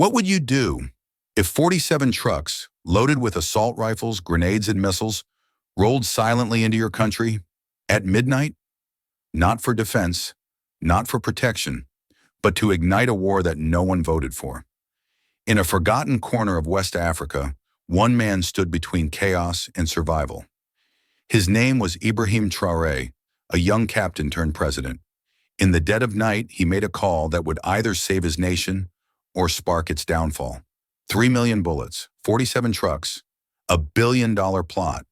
What would you do if 47 trucks, loaded with assault rifles, grenades, and missiles, rolled silently into your country at midnight? Not for defense, not for protection, but to ignite a war that no one voted for. In a forgotten corner of West Africa, one man stood between chaos and survival. His name was Ibrahim Traoré, a young captain turned president. In the dead of night, he made a call that would either save his nation or spark its downfall. 3 million bullets, 47 trucks, $1 billion plot.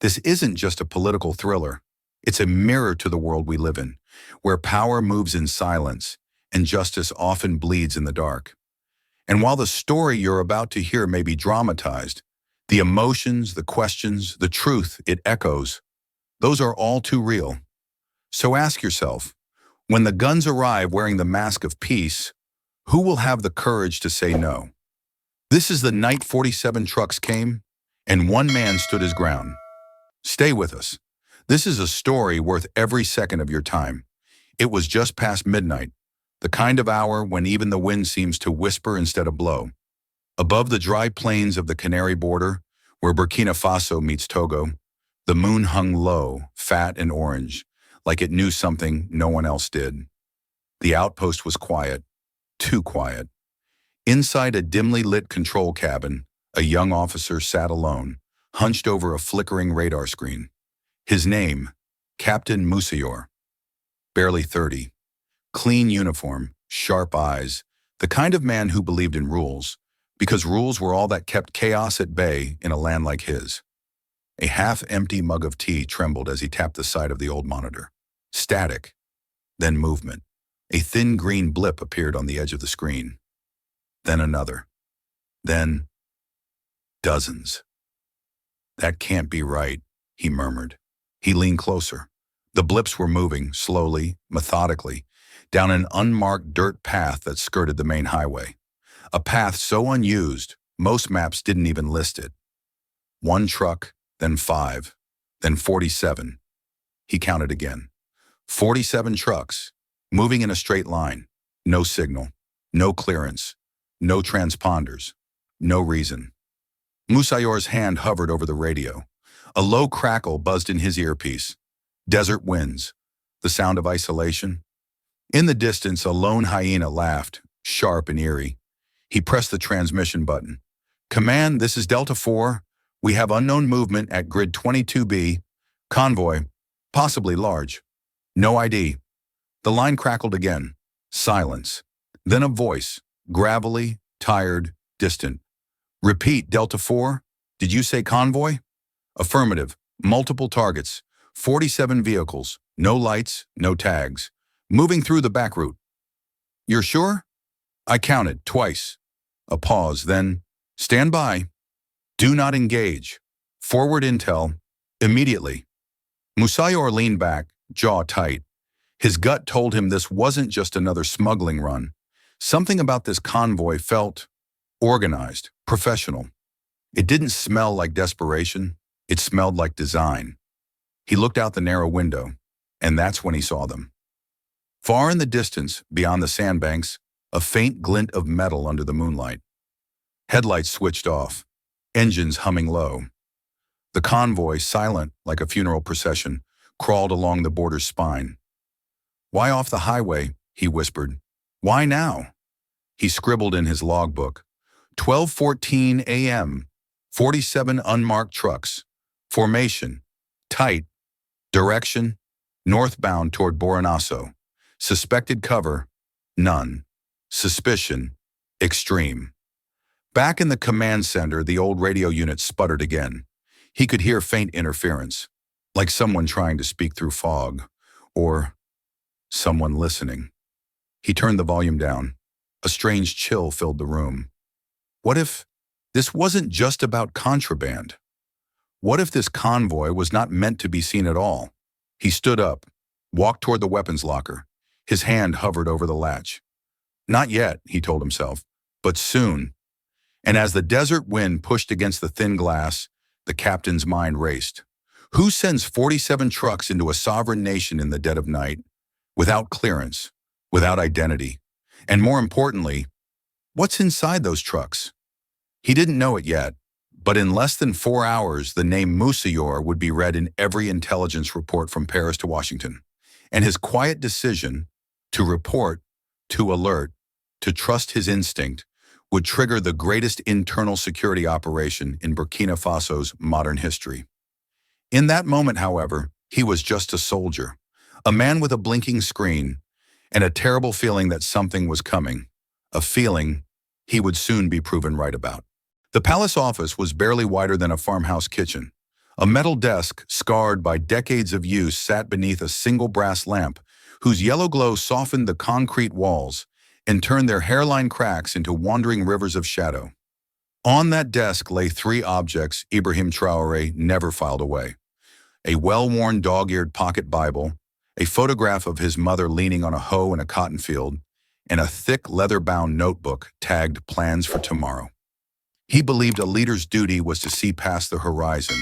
This isn't just a political thriller. It's a mirror to the world we live in, where power moves in silence and justice often bleeds in the dark. And while the story you're about to hear may be dramatized, the emotions, the questions, the truth it echoes, those are all too real. So ask yourself, when the guns arrive wearing the mask of peace, who will have the courage to say no? This is the night 47 trucks came, and one man stood his ground. Stay with us. This is a story worth every second of your time. It was just past midnight, the kind of hour when even the wind seems to whisper instead of blow. Above the dry plains of the Canary border, where Burkina Faso meets Togo, the moon hung low, fat and orange, like it knew something no one else did. The outpost was quiet, too quiet. Inside a dimly lit control cabin, a young officer sat alone, hunched over a flickering radar screen. His name, Captain Musayor. Barely 30. Clean uniform, sharp eyes, the kind of man who believed in rules, because rules were all that kept chaos at bay in a land like his. A half-empty mug of tea trembled as he tapped the side of the old monitor. Static, then movement. A thin green blip appeared on the edge of the screen. Then another. Then dozens. That can't be right, he murmured. He leaned closer. The blips were moving, slowly, methodically, down an unmarked dirt path that skirted the main highway. A path so unused, most maps didn't even list it. 1 truck, then 5, then 47. He counted again. 47 trucks, moving in a straight line. No signal, no clearance, no transponders, no reason. Musayor's hand hovered over the radio. A low crackle buzzed in his earpiece. Desert winds, the sound of isolation. In the distance, a lone hyena laughed, sharp and eerie. He pressed the transmission button. "Command, this is Delta 4. We have unknown movement at grid 22B. Convoy, possibly large. No ID." The line crackled again. Silence. Then a voice, gravelly, tired, distant. "Repeat, Delta 4. Did you say convoy?" "Affirmative. Multiple targets. 47 vehicles. No lights, no tags. Moving through the back route." "You're sure?" "I counted, twice." A pause, then, "Stand by. Do not engage. Forward intel. Immediately." Musayor leaned back, jaw tight. His gut told him this wasn't just another smuggling run. Something about this convoy felt organized, professional. It didn't smell like desperation. It smelled like design. He looked out the narrow window, and that's when he saw them. Far in the distance, beyond the sandbanks, a faint glint of metal under the moonlight. Headlights switched off, engines humming low. The convoy, silent like a funeral procession, crawled along the border's spine. "Why off the highway?" he whispered. "Why now?" He scribbled in his logbook. 12:14 a.m. 47 unmarked trucks. Formation. Tight. Direction. Northbound toward Boranasso. Suspected cover. None. Suspicion. Extreme. Back in the command center, the old radio unit sputtered again. He could hear faint interference, like someone trying to speak through fog, or someone listening. He turned the volume down. A strange chill filled the room. What if this wasn't just about contraband? What if this convoy was not meant to be seen at all? He stood up, walked toward the weapons locker. His hand hovered over the latch. Not yet, he told himself, but soon. And as the desert wind pushed against the thin glass, the captain's mind raced. Who sends 47 trucks into a sovereign nation in the dead of night, without clearance, without identity, and more importantly, What's inside those trucks? He didn't know it yet, but in less than 4 hours, the name Moussailleur would be read in every intelligence report from Paris to Washington. And his quiet decision to report, to alert, to trust his instinct would trigger the greatest internal security operation in Burkina Faso's modern history. In that moment, however, he was just a soldier, a man with a blinking screen, and a terrible feeling that something was coming, a feeling he would soon be proven right about. The palace office was barely wider than a farmhouse kitchen. A metal desk, scarred by decades of use, sat beneath a single brass lamp, whose yellow glow softened the concrete walls and turned their hairline cracks into wandering rivers of shadow. On that desk lay three objects Ibrahim Traoré never filed away: a well-worn dog-eared pocket Bible, a photograph of his mother leaning on a hoe in a cotton field, and a thick leather-bound notebook tagged "Plans for Tomorrow." He believed a leader's duty was to see past the horizon,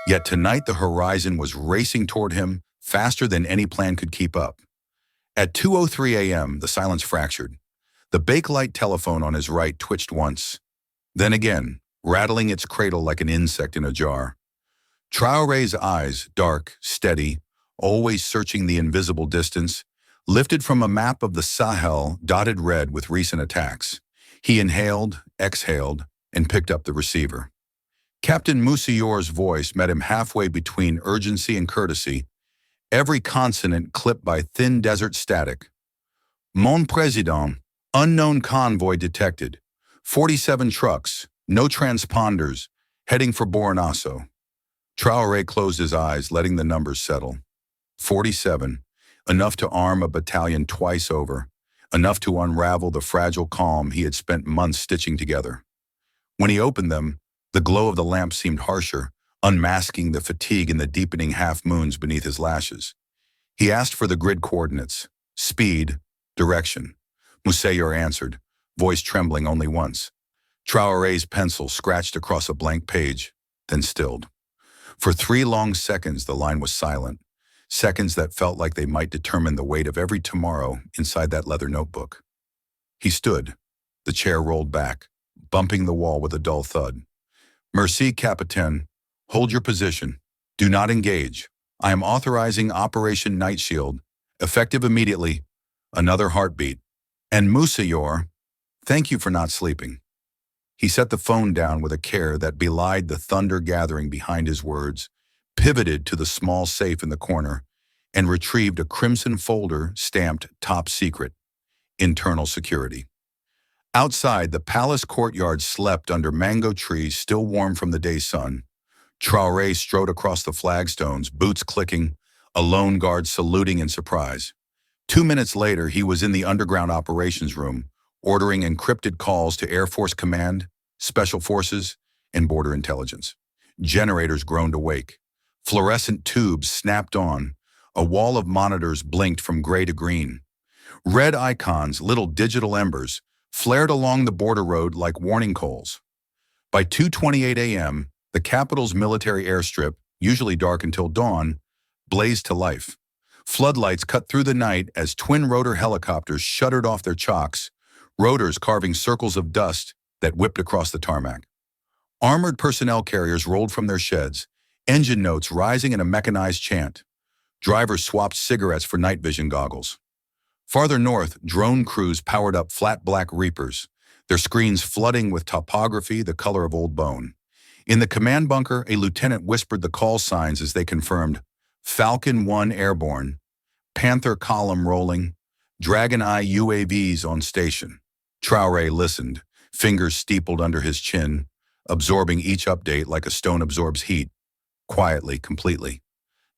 yet tonight the horizon was racing toward him faster than any plan could keep up. At 2:03 a.m., the silence fractured. The Bakelite telephone on his right twitched once, then again, rattling its cradle like an insect in a jar. Traoré's eyes, dark, steady, always searching the invisible distance, lifted from a map of the Sahel dotted red with recent attacks. He inhaled, exhaled, and picked up the receiver. Captain Moussailleur's voice met him halfway between urgency and courtesy, every consonant clipped by thin desert static. Mon Président, unknown convoy detected. 47 trucks, no transponders, heading for Bornasso. Traoré closed his eyes, letting the numbers settle. 47, enough to arm a battalion twice over, enough to unravel the fragile calm he had spent months stitching together. When he opened them, the glow of the lamp seemed harsher, unmasking the fatigue in the deepening half-moons beneath his lashes. He asked for the grid coordinates: speed, direction. Moussailleur answered, voice trembling only once. Traoré's pencil scratched across a blank page, then stilled. For 3 long seconds, the line was silent, seconds that felt like they might determine the weight of every tomorrow inside that leather notebook. He stood, the chair rolled back, bumping the wall with a dull thud. Merci, Capitaine. Hold your position. Do not engage. I am authorizing Operation Night Shield, effective immediately. Another heartbeat. And Moussailleur, thank you for not sleeping. He set the phone down with a care that belied the thunder gathering behind his words, pivoted to the small safe in the corner, and retrieved a crimson folder stamped Top Secret, Internal Security. Outside, the palace courtyard slept under mango trees still warm from the day's sun. Traoré strode across the flagstones, boots clicking, a lone guard saluting in surprise. 2 minutes later, he was in the underground operations room, ordering encrypted calls to Air Force Command, Special Forces, and Border Intelligence. Generators groaned awake. Fluorescent tubes snapped on. A wall of monitors blinked from gray to green. Red icons, little digital embers, flared along the border road like warning coals. By 2:28 a.m., the capital's military airstrip, usually dark until dawn, blazed to life. Floodlights cut through the night as twin-rotor helicopters shuddered off their chocks, rotors carving circles of dust that whipped across the tarmac. Armored personnel carriers rolled from their sheds, engine notes rising in a mechanized chant. Drivers swapped cigarettes for night vision goggles. Farther north, drone crews powered up flat black Reapers, their screens flooding with topography the color of old bone. In the command bunker, a lieutenant whispered the call signs as they confirmed: Falcon 1 airborne, Panther column rolling, Dragon Eye UAVs on station. Traoré listened, fingers steepled under his chin, absorbing each update like a stone absorbs heat, quietly, completely.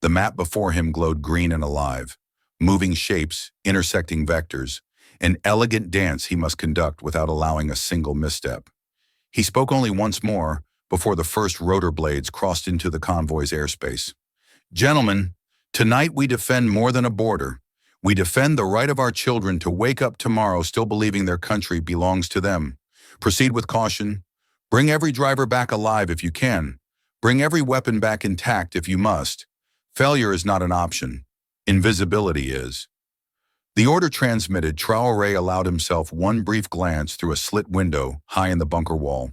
The map before him glowed green and alive, moving shapes, intersecting vectors, an elegant dance he must conduct without allowing a single misstep. He spoke only once more before the first rotor blades crossed into the convoy's airspace. Gentlemen, tonight we defend more than a border. We defend the right of our children to wake up tomorrow still believing their country belongs to them. Proceed with caution. Bring every driver back alive if you can. Bring every weapon back intact if you must. Failure is not an option. Invisibility is. The order transmitted, Traoré allowed himself one brief glance through a slit window high in the bunker wall.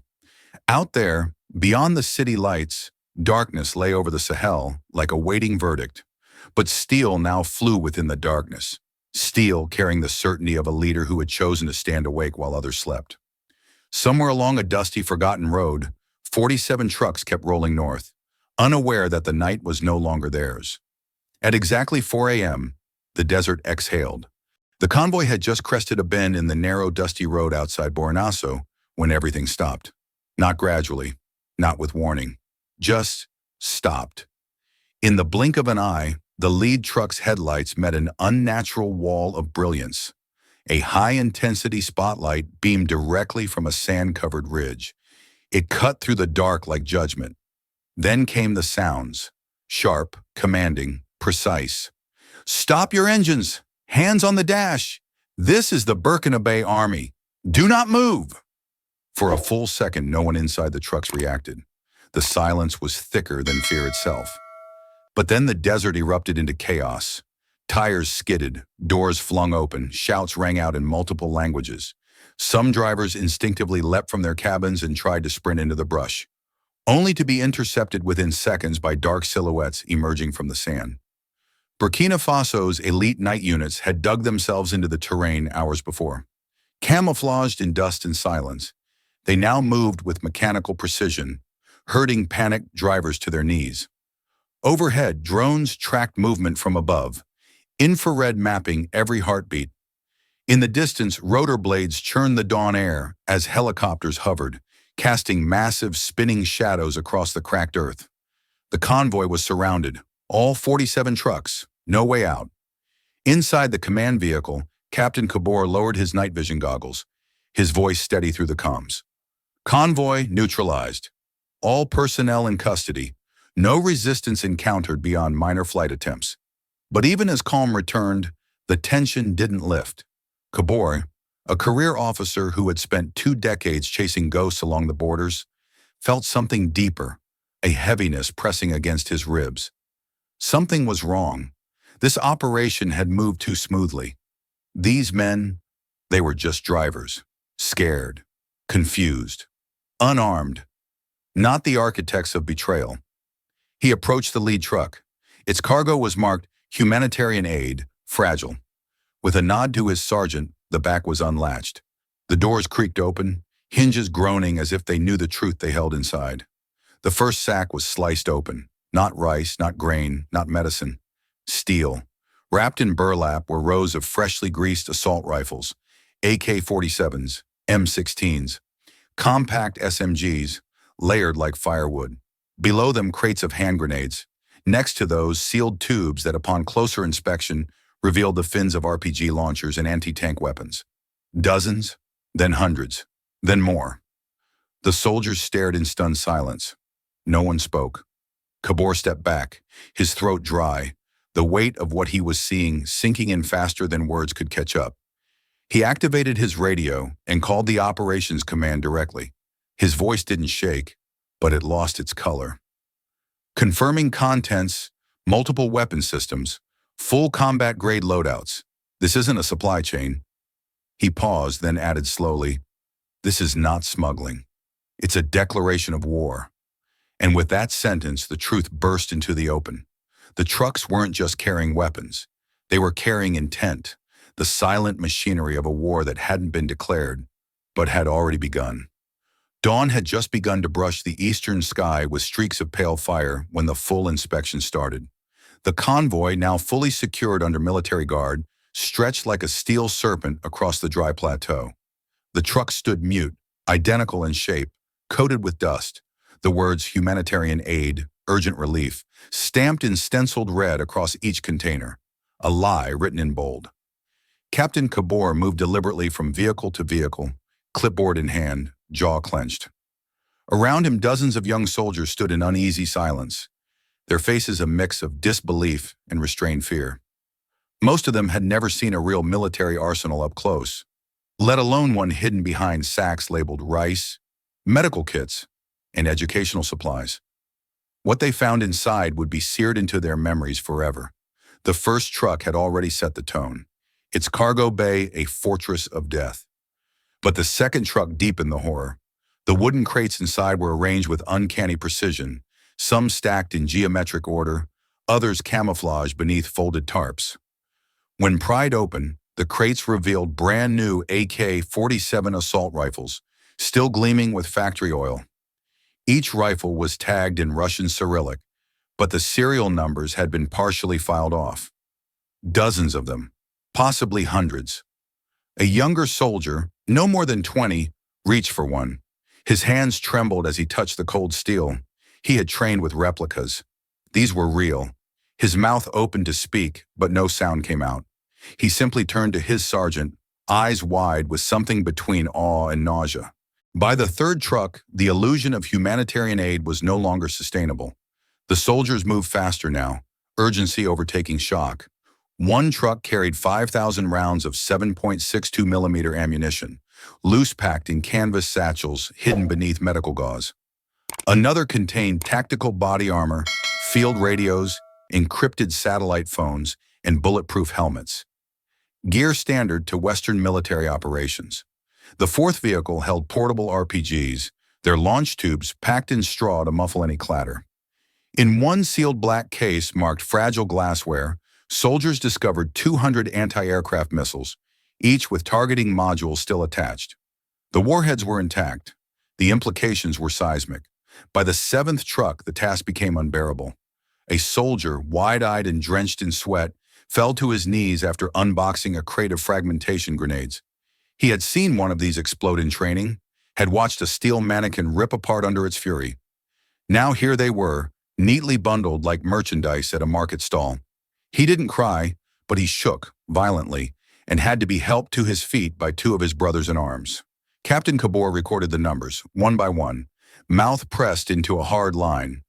Out there, beyond the city lights, darkness lay over the Sahel like a waiting verdict. But steel now flew within the darkness. Steel carrying the certainty of a leader who had chosen to stand awake while others slept. Somewhere along a dusty, forgotten road, 47 trucks kept rolling north, unaware that the night was no longer theirs. At exactly 4 a.m., the desert exhaled. The convoy had just crested a bend in the narrow, dusty road outside Bornasso when everything stopped. Not gradually, not with warning, just stopped. In the blink of an eye, the lead truck's headlights met an unnatural wall of brilliance. A high-intensity spotlight beamed directly from a sand-covered ridge. It cut through the dark like judgment. Then came the sounds, sharp, commanding, precise. "Stop your engines! Hands on the dash! This is the Burkina Bay Army! Do not move!" For a full second, no one inside the trucks reacted. The silence was thicker than fear itself. But then the desert erupted into chaos. Tires skidded, doors flung open, shouts rang out in multiple languages. Some drivers instinctively leapt from their cabins and tried to sprint into the brush, only to be intercepted within seconds by dark silhouettes emerging from the sand. Burkina Faso's elite night units had dug themselves into the terrain hours before. Camouflaged in dust and silence, they now moved with mechanical precision, herding panicked drivers to their knees. Overhead, drones tracked movement from above, infrared mapping every heartbeat. In the distance, rotor blades churned the dawn air as helicopters hovered, casting massive spinning shadows across the cracked earth. The convoy was surrounded, all 47 trucks, no way out. Inside the command vehicle, Captain Kabor lowered his night vision goggles, his voice steady through the comms. "Convoy neutralized. All personnel in custody. No resistance encountered beyond minor flight attempts." But even as calm returned, the tension didn't lift. Kabor, a career officer who had spent 2 decades chasing ghosts along the borders, felt something deeper, a heaviness pressing against his ribs. Something was wrong. This operation had moved too smoothly. These men, they were just drivers, scared, confused, unarmed, not the architects of betrayal. He approached the lead truck. Its cargo was marked humanitarian aid, fragile. With a nod to his sergeant, the back was unlatched. The doors creaked open, hinges groaning as if they knew the truth they held inside. The first sack was sliced open. Not rice, not grain, not medicine. Steel. Wrapped in burlap were rows of freshly greased assault rifles, AK-47s, M16s, compact SMGs, layered like firewood. Below them, crates of hand grenades. Next to those, sealed tubes that upon closer inspection revealed the fins of RPG launchers and anti-tank weapons. Dozens, then hundreds, then more. The soldiers stared in stunned silence. No one spoke. Kabor stepped back, his throat dry, the weight of what he was seeing sinking in faster than words could catch up. He activated his radio and called the operations command directly. His voice didn't shake, but it lost its color. "Confirming contents, multiple weapon systems, full combat-grade loadouts. This isn't a supply chain." He paused, then added slowly, "This is not smuggling. It's a declaration of war." And with that sentence, the truth burst into the open. The trucks weren't just carrying weapons. They were carrying intent, the silent machinery of a war that hadn't been declared, but had already begun. Dawn had just begun to brush the eastern sky with streaks of pale fire when the full inspection started. The convoy, now fully secured under military guard, stretched like a steel serpent across the dry plateau. The truck stood mute, identical in shape, coated with dust. The words humanitarian aid, urgent relief, stamped in stenciled red across each container. A lie written in bold. Captain Kabor moved deliberately from vehicle to vehicle, clipboard in hand, jaw clenched. Around him, dozens of young soldiers stood in uneasy silence, their faces a mix of disbelief and restrained fear. Most of them had never seen a real military arsenal up close, let alone one hidden behind sacks labeled rice, medical kits, and educational supplies. What they found inside would be seared into their memories forever. The first truck had already set the tone. its cargo bay a fortress of death. But the second truck deepened the horror. The wooden crates inside were arranged with uncanny precision, some stacked in geometric order, others camouflaged beneath folded tarps. When pried open, the crates revealed brand new AK-47 assault rifles, still gleaming with factory oil. Each rifle was tagged in Russian Cyrillic, but the serial numbers had been partially filed off. Dozens of them, possibly hundreds. A younger soldier, no more than 20, reached for one. His hands trembled as he touched the cold steel. He had trained with replicas. These were real. His mouth opened to speak, but no sound came out. He simply turned to his sergeant, eyes wide with something between awe and nausea. By the third truck, the illusion of humanitarian aid was no longer sustainable. The soldiers moved faster now, urgency overtaking shock. One truck carried 5,000 rounds of 7.62 millimeter ammunition, loose-packed in canvas satchels hidden beneath medical gauze. Another contained tactical body armor, field radios, encrypted satellite phones, and bulletproof helmets. Gear standard to Western military operations. The fourth vehicle held portable RPGs, their launch tubes packed in straw to muffle any clatter. In one sealed black case marked fragile glassware, soldiers discovered 200 anti-aircraft missiles, each with targeting modules still attached. The warheads were intact. The implications were seismic. By the seventh truck, the task became unbearable. A soldier, wide-eyed and drenched in sweat, fell to his knees after unboxing a crate of fragmentation grenades. He had seen one of these explode in training, had watched a steel mannequin rip apart under its fury. Now here they were, neatly bundled like merchandise at a market stall. He didn't cry, but he shook violently and had to be helped to his feet by two of his brothers in arms. Captain Kabor recorded the numbers, one by one, mouth pressed into a hard line.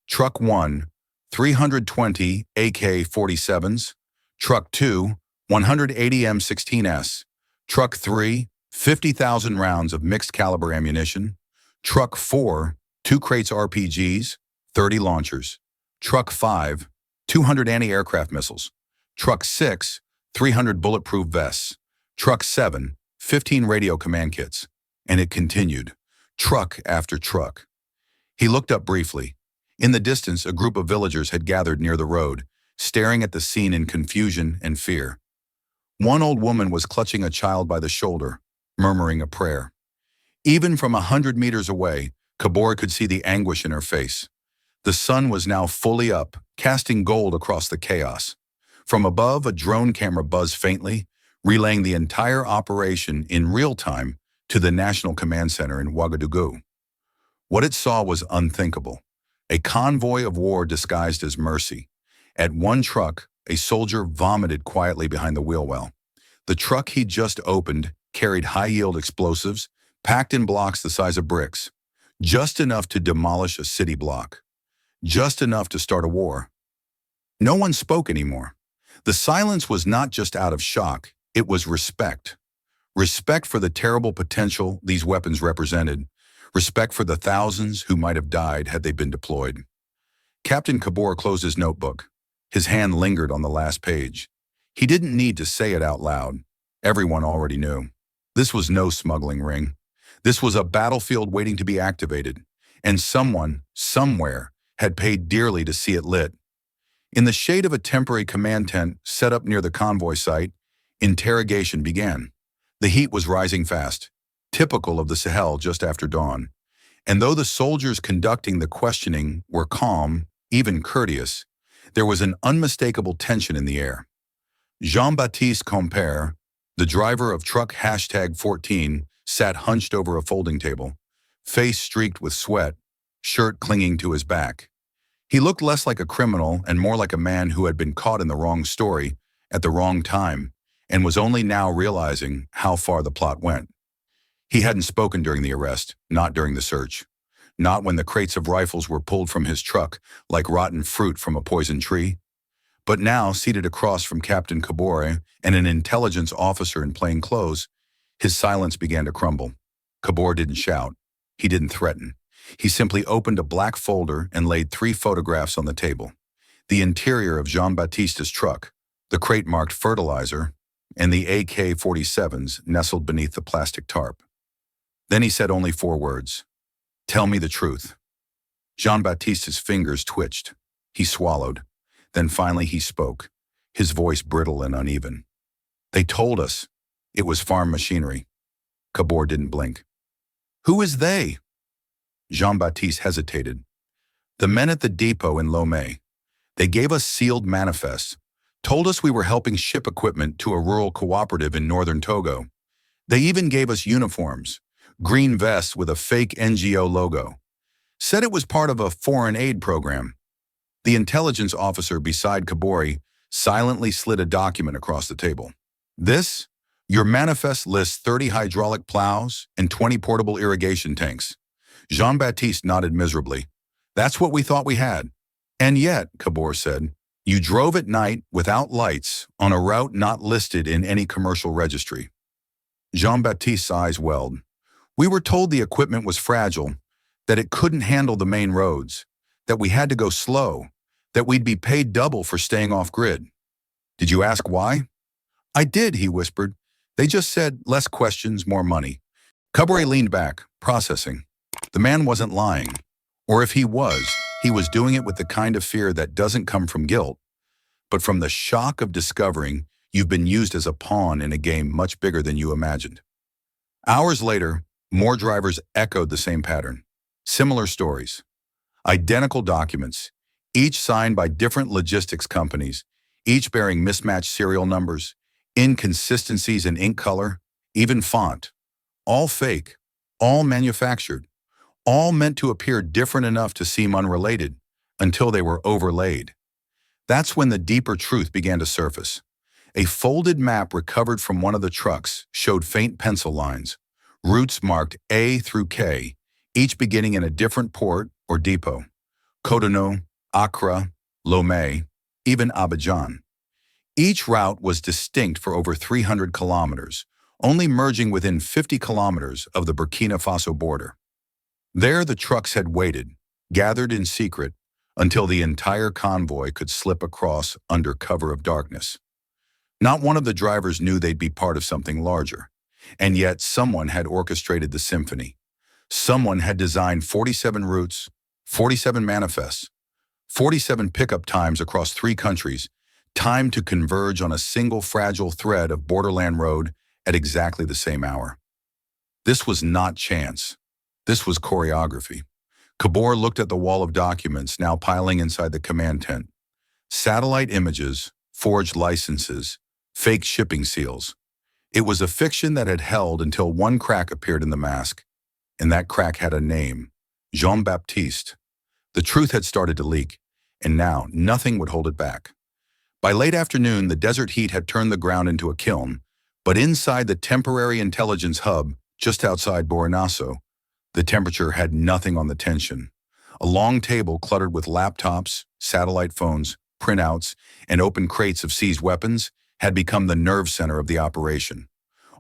Truck 1, 320 AK-47s. Truck 2, 180 M16s. Truck 3, 50,000 rounds of mixed caliber ammunition. Truck 4, 2 crates RPGs, 30 launchers. Truck 5, 200 anti-aircraft missiles. Truck 6, 300 bulletproof vests. Truck 7, 15 radio command kits. And it continued, truck after truck. He looked up briefly. In the distance, a group of villagers had gathered near the road, staring at the scene in confusion and fear. One old woman was clutching a child by the shoulder, murmuring a prayer. Even from 100 meters away, Kabor could see the anguish in her face. The sun was now fully up, casting gold across the chaos. From above, a drone camera buzzed faintly, relaying the entire operation in real time to the National Command Center in Ouagadougou. What it saw was unthinkable. A convoy of war disguised as mercy. At one truck, a soldier vomited quietly behind the wheel well. The truck he'd just opened carried high-yield explosives, packed in blocks the size of bricks. Just enough to demolish a city block. Just enough to start a war. No one spoke anymore. The silence was not just out of shock, it was respect. Respect for the terrible potential these weapons represented. Respect for the thousands who might have died had they been deployed. Captain Kabor closed his notebook. His hand lingered on the last page. He didn't need to say it out loud. Everyone already knew. This was no smuggling ring. This was a battlefield waiting to be activated, and someone, somewhere, had paid dearly to see it lit. In the shade of a temporary command tent set up near the convoy site, interrogation began. The heat was rising fast, typical of the Sahel just after dawn. And though the soldiers conducting the questioning were calm, even courteous, there was an unmistakable tension in the air. Jean-Baptiste Compère, the driver of truck #14, sat hunched over a folding table, face streaked with sweat, shirt clinging to his back. He looked less like a criminal and more like a man who had been caught in the wrong story at the wrong time and was only now realizing how far the plot went. He hadn't spoken during the arrest, not during the search. Not when the crates of rifles were pulled from his truck like rotten fruit from a poisoned tree. But now, seated across from Captain Kabor and an intelligence officer in plain clothes, his silence began to crumble. Kabor didn't shout. He didn't threaten. He simply opened a black folder and laid 3 photographs on the table. The interior of Jean-Baptiste's truck, the crate marked fertilizer, and the AK-47s nestled beneath the plastic tarp. Then he said only 4 words. "Tell me the truth." Jean-Baptiste's fingers twitched. He swallowed. Then finally he spoke, his voice brittle and uneven. "They told us it was farm machinery." Cabor didn't blink. "Who is they?" Jean-Baptiste hesitated. "The men at the depot in Lomé. They gave us sealed manifests, told us we were helping ship equipment to a rural cooperative in northern Togo. They even gave us uniforms, green vests with a fake NGO logo. Said it was part of a foreign aid program." The intelligence officer beside Kabori silently slid a document across the table. "This? Your manifest lists 30 hydraulic plows and 20 portable irrigation tanks." Jean-Baptiste nodded miserably. "That's what we thought we had." "And yet," Kabor said, "you drove at night without lights on a route not listed in any commercial registry." Jean-Baptiste's eyes welled. "We were told the equipment was fragile, that it couldn't handle the main roads, that we had to go slow, that we'd be paid double for staying off-grid." "Did you ask why?" "I did," he whispered. "They just said less questions, more money." Kabore leaned back, processing. The man wasn't lying. Or if he was doing it with the kind of fear that doesn't come from guilt, but from the shock of discovering you've been used as a pawn in a game much bigger than you imagined. Hours later, more drivers echoed the same pattern. Similar stories. Identical documents, each signed by different logistics companies, each bearing mismatched serial numbers, inconsistencies in ink color, even font. All fake, all manufactured, all meant to appear different enough to seem unrelated, until they were overlaid. That's when the deeper truth began to surface. A folded map recovered from one of the trucks showed faint pencil lines, routes marked A through K, each beginning in a different port or depot. Cotonou, Accra, Lomé, even Abidjan. Each route was distinct for over 300 kilometers, only merging within 50 kilometers of the Burkina Faso border. There the trucks had waited, gathered in secret, until the entire convoy could slip across under cover of darkness. Not one of the drivers knew they'd be part of something larger, and yet someone had orchestrated the symphony. Someone had designed 47 routes, 47 manifests, 47 pickup times across 3 countries, timed to converge on a single fragile thread of borderland road at exactly the same hour. This was not chance. This was choreography. Kabor looked at the wall of documents now piling inside the command tent. Satellite images, forged licenses, fake shipping seals. It was a fiction that had held until one crack appeared in the mask, and that crack had a name, Jean-Baptiste. The truth had started to leak, and now nothing would hold it back. By late afternoon, the desert heat had turned the ground into a kiln, but inside the temporary intelligence hub, just outside Borinasso, the temperature had nothing on the tension. A long table cluttered with laptops, satellite phones, printouts, and open crates of seized weapons had become the nerve center of the operation.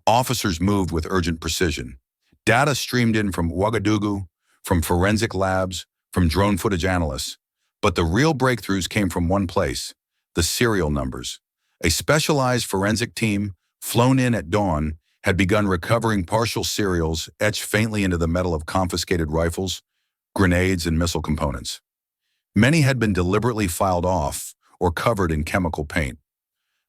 Officers moved with urgent precision. Data streamed in from Ouagadougou, from forensic labs, from drone footage analysts. But the real breakthroughs came from one place, the serial numbers. A specialized forensic team, flown in at dawn, had begun recovering partial serials etched faintly into the metal of confiscated rifles, grenades, and missile components. Many had been deliberately filed off or covered in chemical paint.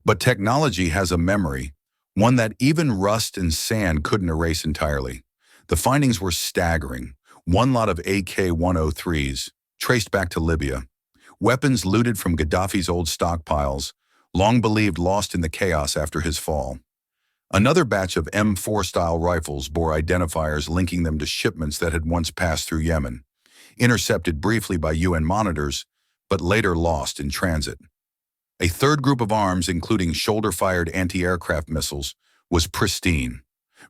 But technology has a memory, one that even rust and sand couldn't erase entirely. The findings were staggering. One lot of AK-103s, traced back to Libya. Weapons looted from Gaddafi's old stockpiles, long believed lost in the chaos after his fall. Another batch of M4-style rifles bore identifiers linking them to shipments that had once passed through Yemen, intercepted briefly by UN monitors, but later lost in transit. A third group of arms, including shoulder-fired anti-aircraft missiles, was pristine,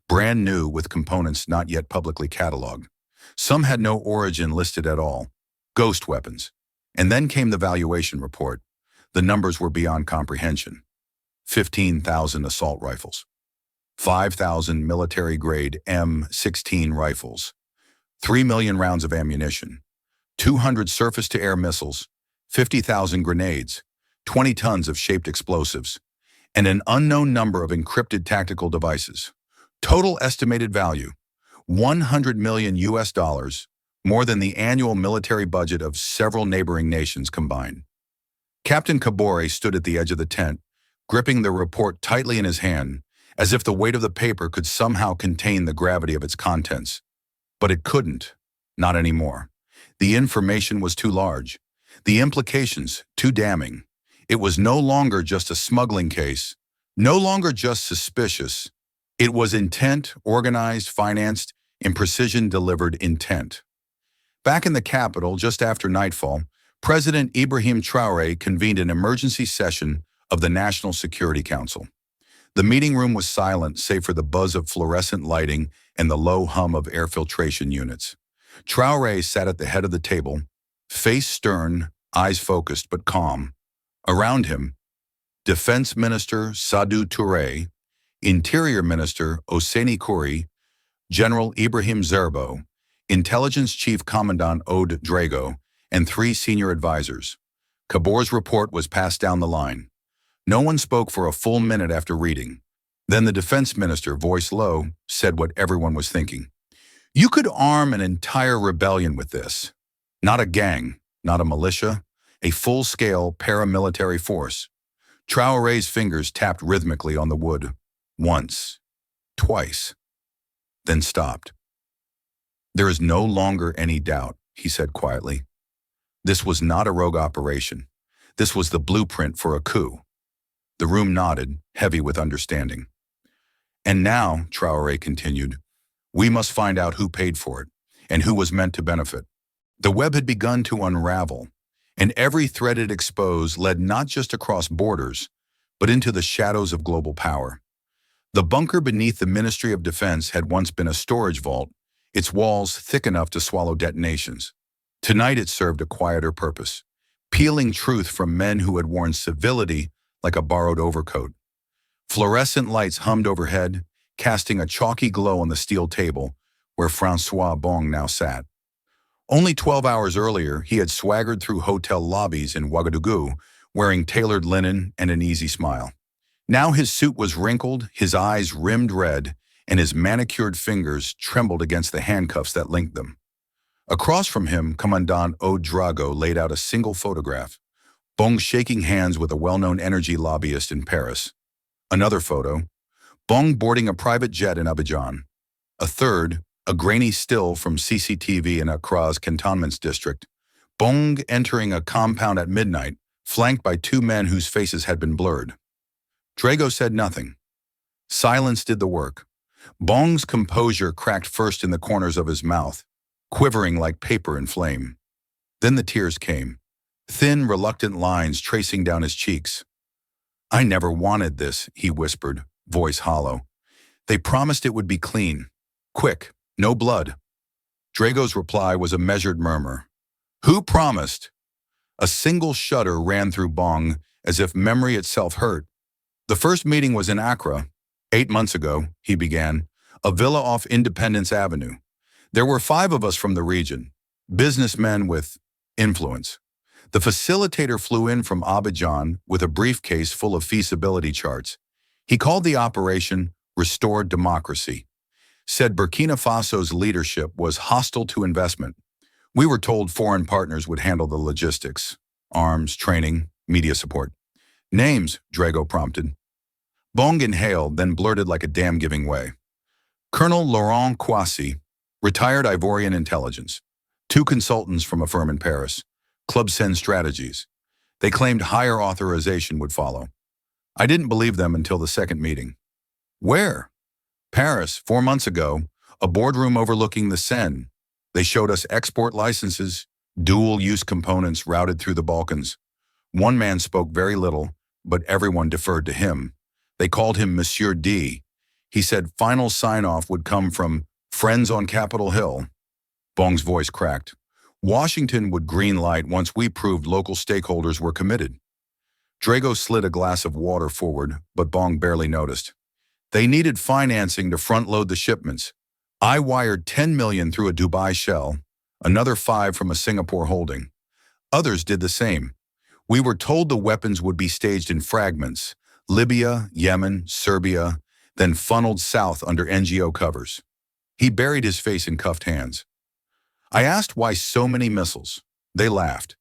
brand new with components not yet publicly cataloged. Some had no origin listed at all, ghost weapons. And then came the valuation report. The numbers were beyond comprehension. 15,000 assault rifles. 5,000 military-grade M16 rifles, 3 million rounds of ammunition, 200 surface-to-air missiles, 50,000 grenades, 20 tons of shaped explosives, and an unknown number of encrypted tactical devices. Total estimated value, 100 million US dollars, more than the annual military budget of several neighboring nations combined. Captain Kabore stood at the edge of the tent, gripping the report tightly in his hand, as if the weight of the paper could somehow contain the gravity of its contents. But it couldn't. Not anymore. The information was too large. The implications too damning. It was no longer just a smuggling case, no longer just suspicious. It was intent, organized, financed, in precision-delivered intent. Back in the capital, just after nightfall, President Ibrahim Traoré convened an emergency session of the National Security Council. The meeting room was silent save for the buzz of fluorescent lighting and the low hum of air filtration units. Traoré sat at the head of the table, face stern, eyes focused but calm. Around him, Defense Minister Sadou Touré, Interior Minister Hosseini Kouri, General Ibrahim Zerbo, Intelligence Chief Commandant Ode Drago, and 3 senior advisors. Kabor's report was passed down the line. No one spoke for a full minute after reading. Then the defense minister, voice low, said what everyone was thinking. You could arm an entire rebellion with this. Not a gang, not a militia, a full-scale paramilitary force. Traoré's fingers tapped rhythmically on the wood. Once. Twice. Then stopped. There is no longer any doubt, he said quietly. This was not a rogue operation. This was the blueprint for a coup. The room nodded, heavy with understanding. And now, Traoré continued, we must find out who paid for it and who was meant to benefit. The web had begun to unravel, and every thread it exposed led not just across borders, but into the shadows of global power. The bunker beneath the Ministry of Defense had once been a storage vault, its walls thick enough to swallow detonations. Tonight it served a quieter purpose, peeling truth from men who had worn civility like a borrowed overcoat. Fluorescent lights hummed overhead, casting a chalky glow on the steel table where François Bong now sat. Only 12 hours earlier, he had swaggered through hotel lobbies in Ouagadougou, wearing tailored linen and an easy smile. Now his suit was wrinkled, his eyes rimmed red, and his manicured fingers trembled against the handcuffs that linked them. Across from him, Commandant Ode Drago laid out a single photograph, Bong shaking hands with a well-known energy lobbyist in Paris. Another photo, Bong boarding a private jet in Abidjan. A third, a grainy still from CCTV in Accra's cantonments district, Bong entering a compound at midnight, flanked by 2 men whose faces had been blurred. Drago said nothing. Silence did the work. Bong's composure cracked first in the corners of his mouth, quivering like paper in flame. Then the tears came, thin, reluctant lines tracing down his cheeks. I never wanted this, he whispered, voice hollow. They promised it would be clean, quick, no blood. Drago's reply was a measured murmur. Who promised? A single shudder ran through Bong, as if memory itself hurt. The first meeting was in Accra. 8 months ago, he began, a villa off Independence Avenue. There were 5 of us from the region, businessmen with influence. The facilitator flew in from Abidjan with a briefcase full of feasibility charts. He called the operation Restored Democracy. Said Burkina Faso's leadership was hostile to investment. We were told foreign partners would handle the logistics, arms, training, media support. Names, Drago prompted. Bong inhaled, then blurted like a dam giving way. Colonel Laurent Kwasi, retired Ivorian intelligence. 2 consultants from a firm in Paris. Club Send Strategies. They claimed higher authorization would follow. I didn't believe them until the second meeting. Where? Paris, 4 months ago, a boardroom overlooking the Seine. They showed us export licenses, dual-use components routed through the Balkans. One man spoke very little, but everyone deferred to him. They called him Monsieur D. He said final sign-off would come from friends on Capitol Hill. Bong's voice cracked. Washington would green light once we proved local stakeholders were committed. Drago slid a glass of water forward, but Bong barely noticed. They needed financing to front-load the shipments. I wired 10 million through a Dubai shell, another 5 from a Singapore holding. Others did the same. We were told the weapons would be staged in fragments, Libya, Yemen, Serbia, then funneled south under NGO covers. He buried his face in cuffed hands. I asked why so many missiles. They laughed.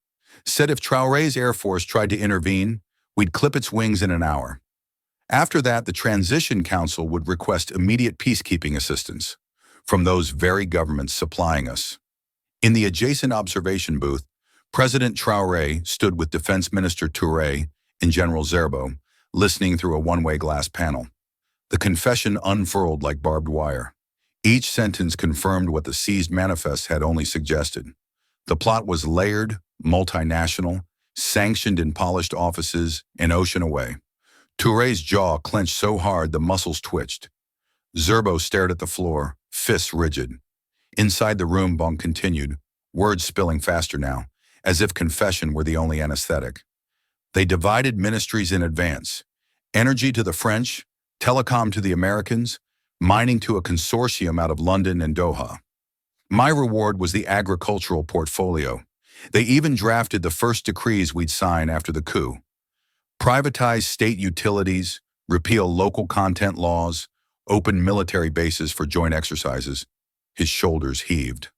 Said if Traoré's Air Force tried to intervene, we'd clip its wings in an hour. After that, the Transition Council would request immediate peacekeeping assistance from those very governments supplying us. In the adjacent observation booth, President Traoré stood with Defense Minister Traoré and General Zerbo, listening through a one-way glass panel. The confession unfurled like barbed wire. Each sentence confirmed what the seized manifest had only suggested. The plot was layered, multinational, sanctioned in polished offices, an ocean away. Touré's jaw clenched so hard the muscles twitched. Zerbo stared at the floor, fists rigid. Inside the room, Bong continued, words spilling faster now, as if confession were the only anesthetic. They divided ministries in advance. Energy to the French, telecom to the Americans, mining to a consortium out of London and Doha. My reward was the agricultural portfolio. They even drafted the first decrees we'd sign after the coup. Privatize state utilities, repeal local content laws, open military bases for joint exercises. His shoulders heaved.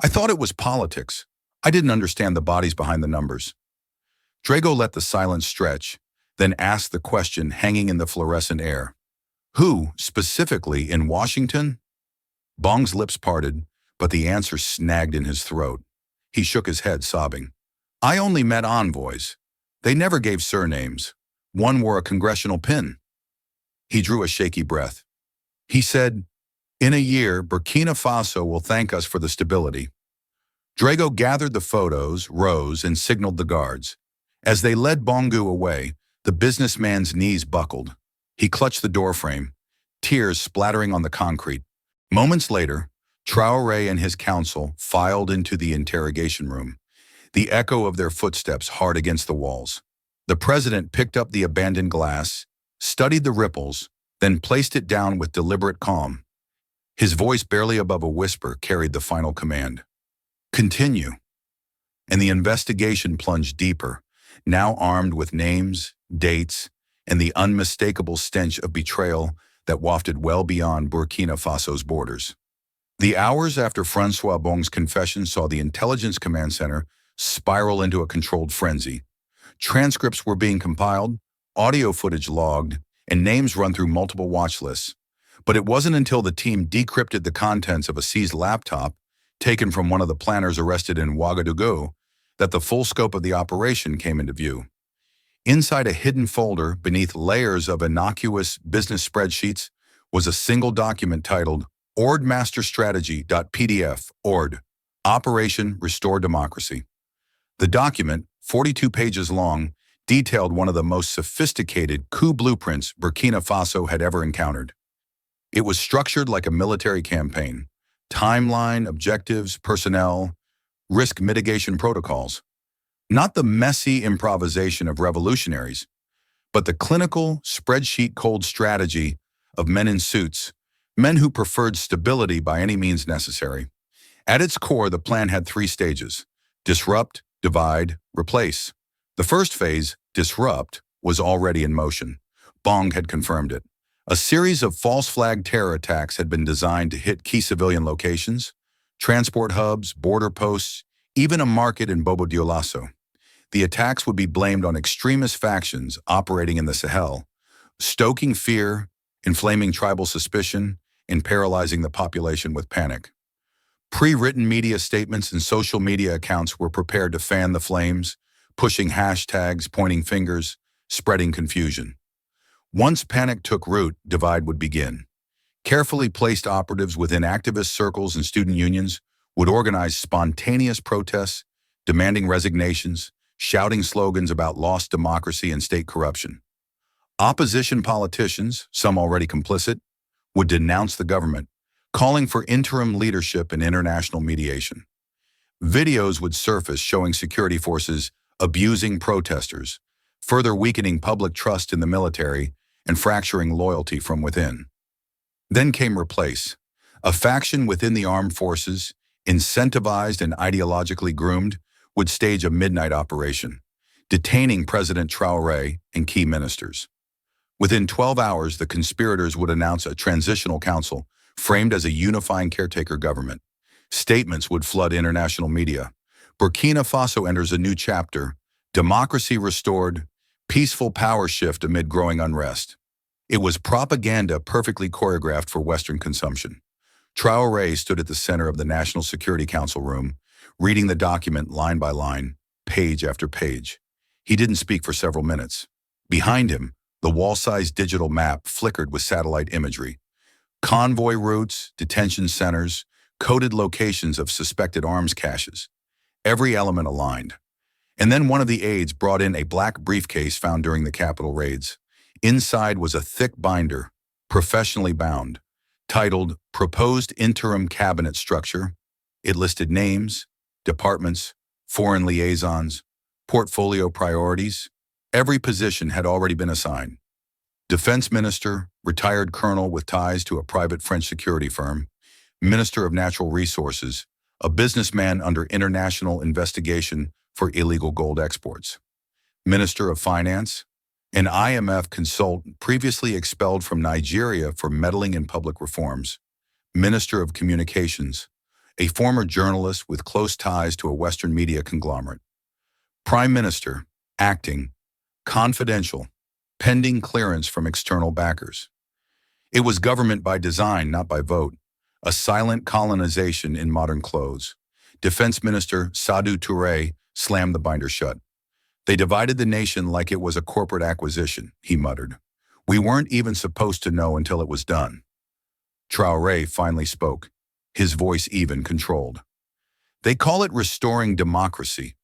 I thought it was politics. I didn't understand the bodies behind the numbers. Drago let the silence stretch, then asked the question hanging in the fluorescent air. Who, specifically, in Washington? Bong's lips parted, but the answer snagged in his throat. He shook his head, sobbing. I only met envoys. They never gave surnames. One wore a congressional pin. He drew a shaky breath. He said, in a year, Burkina Faso will thank us for the stability. Drago gathered the photos, rose, and signaled the guards. As they led Bongu away, the businessman's knees buckled. He clutched the doorframe, tears splattering on the concrete. Moments later, Traoré and his council filed into the interrogation room, the echo of their footsteps hard against the walls. The president picked up the abandoned glass, studied the ripples, then placed it down with deliberate calm. His voice, barely above a whisper, carried the final command. Continue. And the investigation plunged deeper, now armed with names, dates, and the unmistakable stench of betrayal that wafted well beyond Burkina Faso's borders. The hours after François Bong's confession saw the Intelligence Command Center spiral into a controlled frenzy. Transcripts were being compiled, audio footage logged, and names run through multiple watch lists. But it wasn't until the team decrypted the contents of a seized laptop, taken from one of the planners arrested in Ouagadougou, that the full scope of the operation came into view. Inside a hidden folder, beneath layers of innocuous business spreadsheets, was a single document titled Ord Master Strategy.pdf, Ord, Operation Restore Democracy. The document, 42 pages long, detailed one of the most sophisticated coup blueprints Burkina Faso had ever encountered. It was structured like a military campaign. Timeline, objectives, personnel, risk mitigation protocols. Not the messy improvisation of revolutionaries, but the clinical, spreadsheet cold strategy of men in suits, men who preferred stability by any means necessary. At its core, the plan had 3 stages: disrupt, divide, replace. The first phase, disrupt, was already in motion. Bong had confirmed it. A series of false flag terror attacks had been designed to hit key civilian locations, transport hubs, border posts, even a market in Bobo Dioulasso. The attacks would be blamed on extremist factions operating in the Sahel, stoking fear, inflaming tribal suspicion, and paralyzing the population with panic. Pre-written media statements and social media accounts were prepared to fan the flames, pushing hashtags, pointing fingers, spreading confusion. Once panic took root, divide would begin. Carefully placed operatives within activist circles and student unions would organize spontaneous protests, demanding resignations, shouting slogans about lost democracy and state corruption. Opposition politicians, some already complicit, would denounce the government, calling for interim leadership and international mediation. Videos would surface showing security forces abusing protesters, further weakening public trust in the military and fracturing loyalty from within. Then came replace, a faction within the armed forces, incentivized and ideologically groomed, would stage a midnight operation, detaining President Traoré and key ministers. Within 12 hours, the conspirators would announce a transitional council framed as a unifying caretaker government. Statements would flood international media. Burkina Faso enters a new chapter, democracy restored, peaceful power shift amid growing unrest. It was propaganda perfectly choreographed for Western consumption. Traoré stood at the center of the National Security Council room, reading the document line by line, page after page. He didn't speak for several minutes. Behind him, the wall-sized digital map flickered with satellite imagery. Convoy routes, detention centers, coded locations of suspected arms caches. Every element aligned. And then one of the aides brought in a black briefcase found during the Capitol raids. Inside was a thick binder, professionally bound, titled Proposed Interim Cabinet Structure. It listed names, departments, foreign liaisons, portfolio priorities. Every position had already been assigned. Defense Minister, retired colonel with ties to a private French security firm, Minister of Natural Resources, a businessman under international investigation for illegal gold exports, Minister of Finance, an IMF consultant previously expelled from Nigeria for meddling in public reforms, Minister of Communications, a former journalist with close ties to a Western media conglomerate, Prime Minister, acting, confidential, pending clearance from external backers. It was government by design, not by vote, a silent colonization in modern clothes. Defense Minister Sadou Touré slammed the binder shut. They divided the nation like it was a corporate acquisition, he muttered. We weren't even supposed to know until it was done. Traoré finally spoke, his voice even controlled. They call it restoring democracy,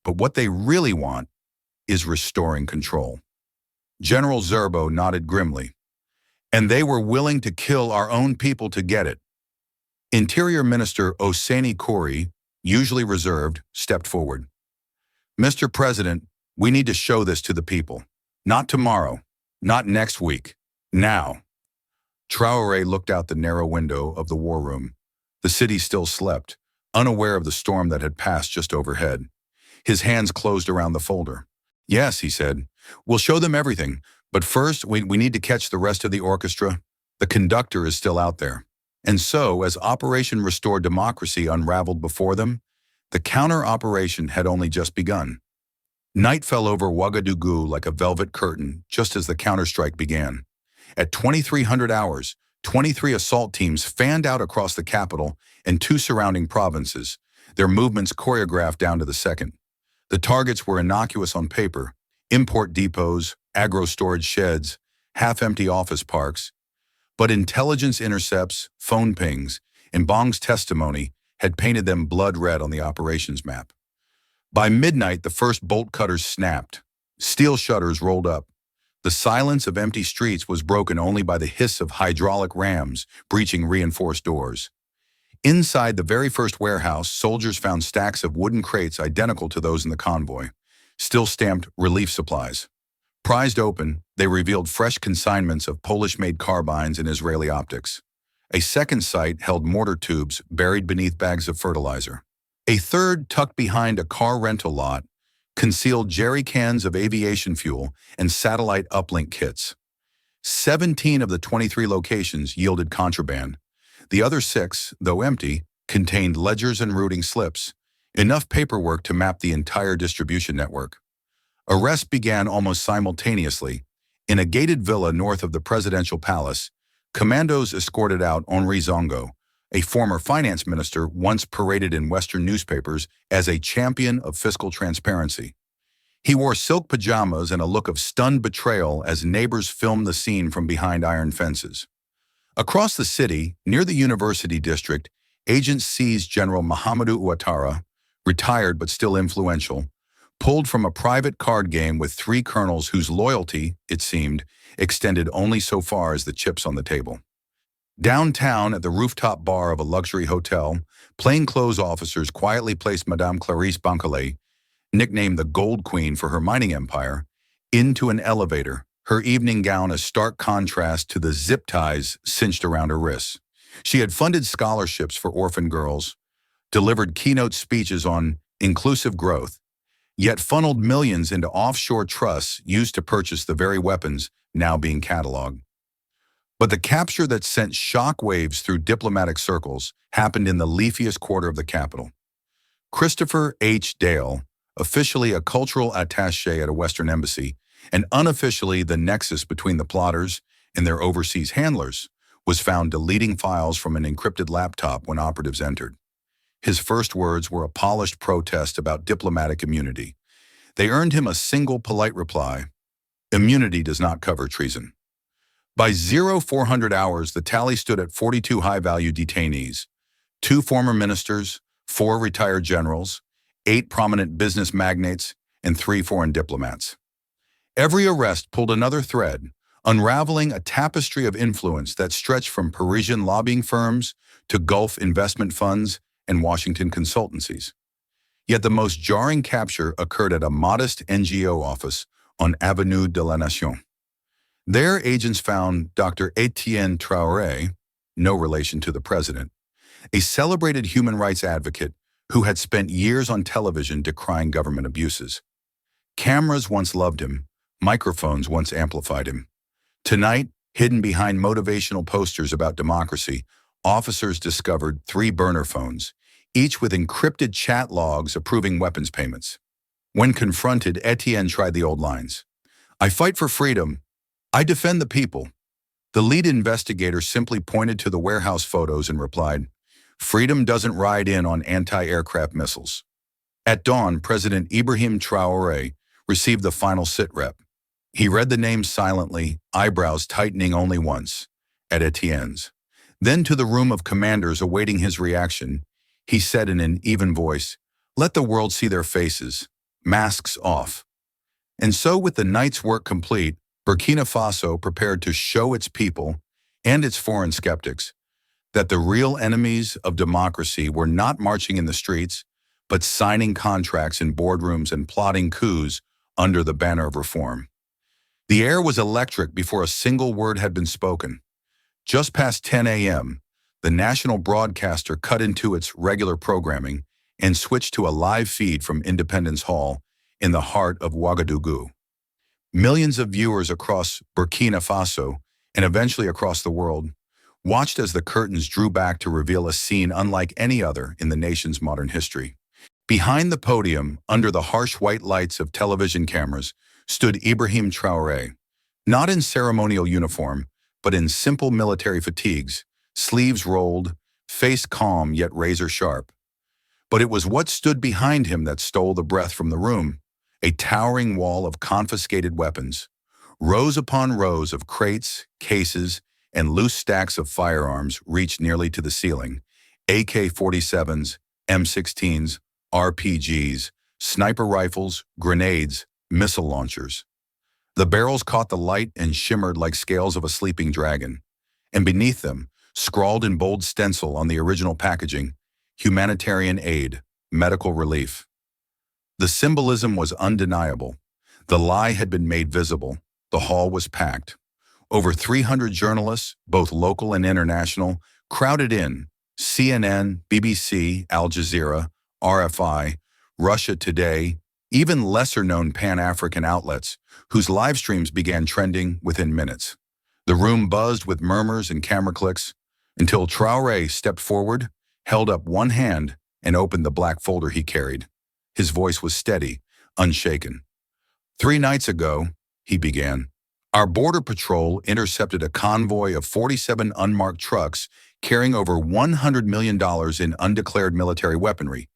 but what they really want is restoring control. General Zerbo nodded grimly. And they were willing to kill our own people to get it. Interior Minister Oseni Kori, usually reserved, stepped forward. Mr. President, we need to show this to the people. Not tomorrow, not next week, now. Traoré looked out the narrow window of the war room. The city still slept, unaware of the storm that had passed just overhead. His hands closed around the folder. Yes, he said, we'll show them everything, but first we need to catch the rest of the orchestra. The conductor is still out there. And so, as Operation Restore Democracy unraveled before them, the counter-operation had only just begun. Night fell over Ouagadougou like a velvet curtain just as the counterstrike began. At 2300 hours, 23 assault teams fanned out across the capital and 2 surrounding provinces, their movements choreographed down to the second. The targets were innocuous on paper: import depots, agro-storage sheds, half-empty office parks. But intelligence intercepts, phone pings, and Bong's testimony had painted them blood red on the operations map. By midnight, the first bolt cutters snapped. Steel shutters rolled up. The silence of empty streets was broken only by the hiss of hydraulic rams breaching reinforced doors. Inside the very first warehouse, soldiers found stacks of wooden crates identical to those in the convoy, still stamped relief supplies. Prized open, they revealed fresh consignments of Polish-made carbines and Israeli optics. A second site held mortar tubes buried beneath bags of fertilizer. A third, tucked behind a car rental lot, concealed jerry cans of aviation fuel and satellite uplink kits. 17 of the 23 locations yielded contraband. The other 6, though empty, contained ledgers and routing slips, enough paperwork to map the entire distribution network. Arrests began almost simultaneously. In a gated villa north of the presidential palace, commandos escorted out Henri Zongo, a former finance minister once paraded in Western newspapers as a champion of fiscal transparency. He wore silk pajamas and a look of stunned betrayal as neighbors filmed the scene from behind iron fences. Across the city, near the University District, agents seized General Mahamadou Ouattara, retired but still influential, pulled from a private card game with 3 colonels whose loyalty, it seemed, extended only so far as the chips on the table. Downtown, at the rooftop bar of a luxury hotel, plainclothes officers quietly placed Madame Clarice Bancalé, nicknamed the Gold Queen for her mining empire, into an elevator, her evening gown a stark contrast to the zip ties cinched around her wrists. She had funded scholarships for orphan girls, delivered keynote speeches on inclusive growth, yet funneled millions into offshore trusts used to purchase the very weapons now being cataloged. But the capture that sent shockwaves through diplomatic circles happened in the leafiest quarter of the capital. Christopher H. Dale, officially a cultural attaché at a Western embassy, and unofficially the nexus between the plotters and their overseas handlers, was found deleting files from an encrypted laptop when operatives entered. His first words were a polished protest about diplomatic immunity. They earned him a single polite reply: "Immunity does not cover treason." By 0400 hours, the tally stood at 42 high-value detainees, 2 former ministers, 4 retired generals, 8 prominent business magnates, and 3 foreign diplomats. Every arrest pulled another thread, unraveling a tapestry of influence that stretched from Parisian lobbying firms to Gulf investment funds and Washington consultancies. Yet the most jarring capture occurred at a modest NGO office on Avenue de la Nation. There, agents found Dr. Etienne Traoré, no relation to the president, a celebrated human rights advocate who had spent years on television decrying government abuses. Cameras once loved him, microphones once amplified him. Tonight, hidden behind motivational posters about democracy, officers discovered 3 burner phones, each with encrypted chat logs approving weapons payments. When confronted, Etienne tried the old lines. "I fight for freedom. I defend the people." The lead investigator simply pointed to the warehouse photos and replied, "Freedom doesn't ride in on anti-aircraft missiles." At dawn, President Ibrahim Traoré received the final sit-rep. He read the name silently, eyebrows tightening only once, at Etienne's. Then to the room of commanders awaiting his reaction, he said in an even voice, "Let the world see their faces. Masks off." And so, with the night's work complete, Burkina Faso prepared to show its people and its foreign skeptics that the real enemies of democracy were not marching in the streets, but signing contracts in boardrooms and plotting coups under the banner of reform. The air was electric before a single word had been spoken. Just past 10 a.m., the national broadcaster cut into its regular programming and switched to a live feed from Independence Hall in the heart of Ouagadougou. Millions of viewers across Burkina Faso, and eventually across the world, watched as the curtains drew back to reveal a scene unlike any other in the nation's modern history. Behind the podium, under the harsh white lights of television cameras, stood Ibrahim Traoré, not in ceremonial uniform, but in simple military fatigues, sleeves rolled, face calm yet razor-sharp. But it was what stood behind him that stole the breath from the room. A towering wall of confiscated weapons, rows upon rows of crates, cases, and loose stacks of firearms reached nearly to the ceiling. AK-47s, M16s, RPGs, sniper rifles, grenades, missile launchers. The barrels caught the light and shimmered like scales of a sleeping dragon, and beneath them, scrawled in bold stencil on the original packaging, "Humanitarian aid, medical relief." The symbolism was undeniable. The lie had been made visible. The hall was packed. Over 300 journalists, both local and international, crowded in. CNN, BBC, Al Jazeera, RFI, Russia Today, even lesser-known Pan-African outlets, whose live streams began trending within minutes. The room buzzed with murmurs and camera clicks until Traoré stepped forward, held up one hand, and opened the black folder he carried. His voice was steady, unshaken. "3 nights ago," he began, "our border patrol intercepted a convoy of 47 unmarked trucks carrying over $100 million in undeclared military weaponry.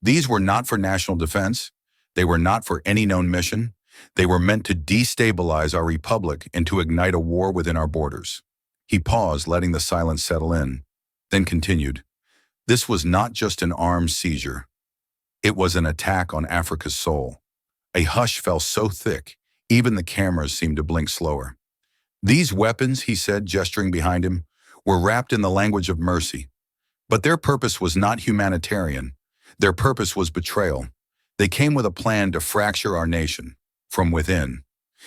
These were not for national defense. They were not for any known mission. They were meant to destabilize our republic and to ignite a war within our borders." He paused, letting the silence settle in, then continued, "This was not just an arms seizure. It was an attack on Africa's soul." A hush fell so thick, even the cameras seemed to blink slower. "These weapons," he said, gesturing behind him, "were wrapped in the language of mercy. But their purpose was not humanitarian. Their purpose was betrayal. They came with a plan to fracture our nation from within.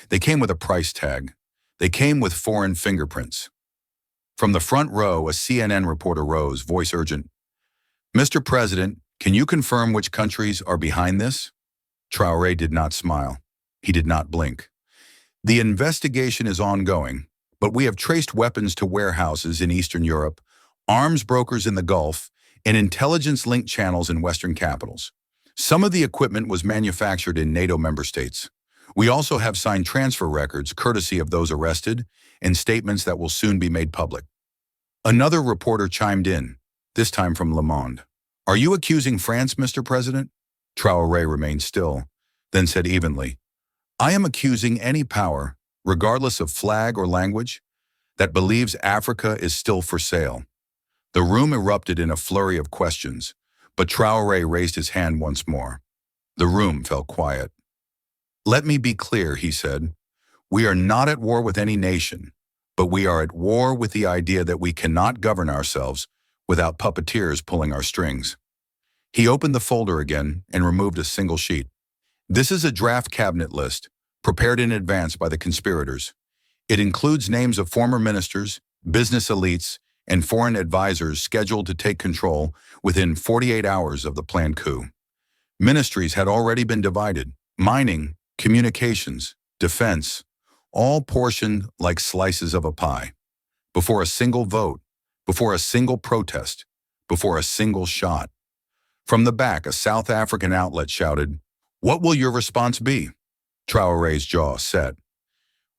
They came with a price tag. They came with foreign fingerprints." From the front row, a CNN reporter rose, voice urgent. "Mr. President, can you confirm which countries are behind this?" Traoré did not smile. He did not blink. The investigation is ongoing, but we have traced weapons to warehouses in Eastern Europe, arms brokers in the Gulf, and intelligence-linked channels in Western capitals. Some of the equipment was manufactured in NATO member states. We also have signed transfer records courtesy of those arrested and statements that will soon be made public. Another reporter chimed in, this time from Le Monde. Are you accusing France, Mr. President? Traoré remained still, then said evenly, I am accusing any power, regardless of flag or language, that believes Africa is still for sale. The room erupted in a flurry of questions, but Traoré raised his hand once more. The room fell quiet. Let me be clear, he said. We are not at war with any nation, but we are at war with the idea that we cannot govern ourselves without puppeteers pulling our strings. He opened the folder again and removed a single sheet. This is a draft cabinet list, prepared in advance by the conspirators. It includes names of former ministers, business elites, and foreign advisors scheduled to take control within 48 hours of the planned coup. Ministries had already been divided: mining, communications, defense, all portioned like slices of a pie. Before a single vote, before a single protest, before a single shot. From the back, a South African outlet shouted, "What will your response be?" Traoré's jaw set.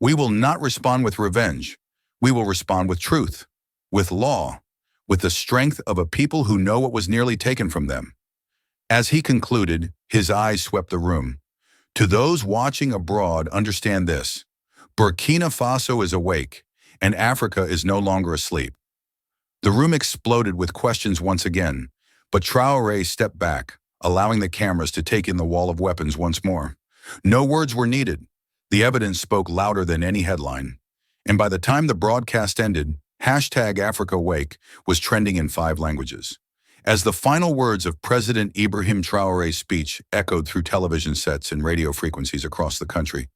"We will not respond with revenge. We will respond with truth, with law, with the strength of a people who know what was nearly taken from them." As he concluded, his eyes swept the room. To those watching abroad, understand this: Burkina Faso is awake, and Africa is no longer asleep. The room exploded with questions once again, but Traoré stepped back, allowing the cameras to take in the wall of weapons once more. No words were needed. The evidence spoke louder than any headline. And by the time the broadcast ended, #AfricaWake was trending in 5 languages. As the final words of President Ibrahim Traoré's speech echoed through television sets and radio frequencies across the country,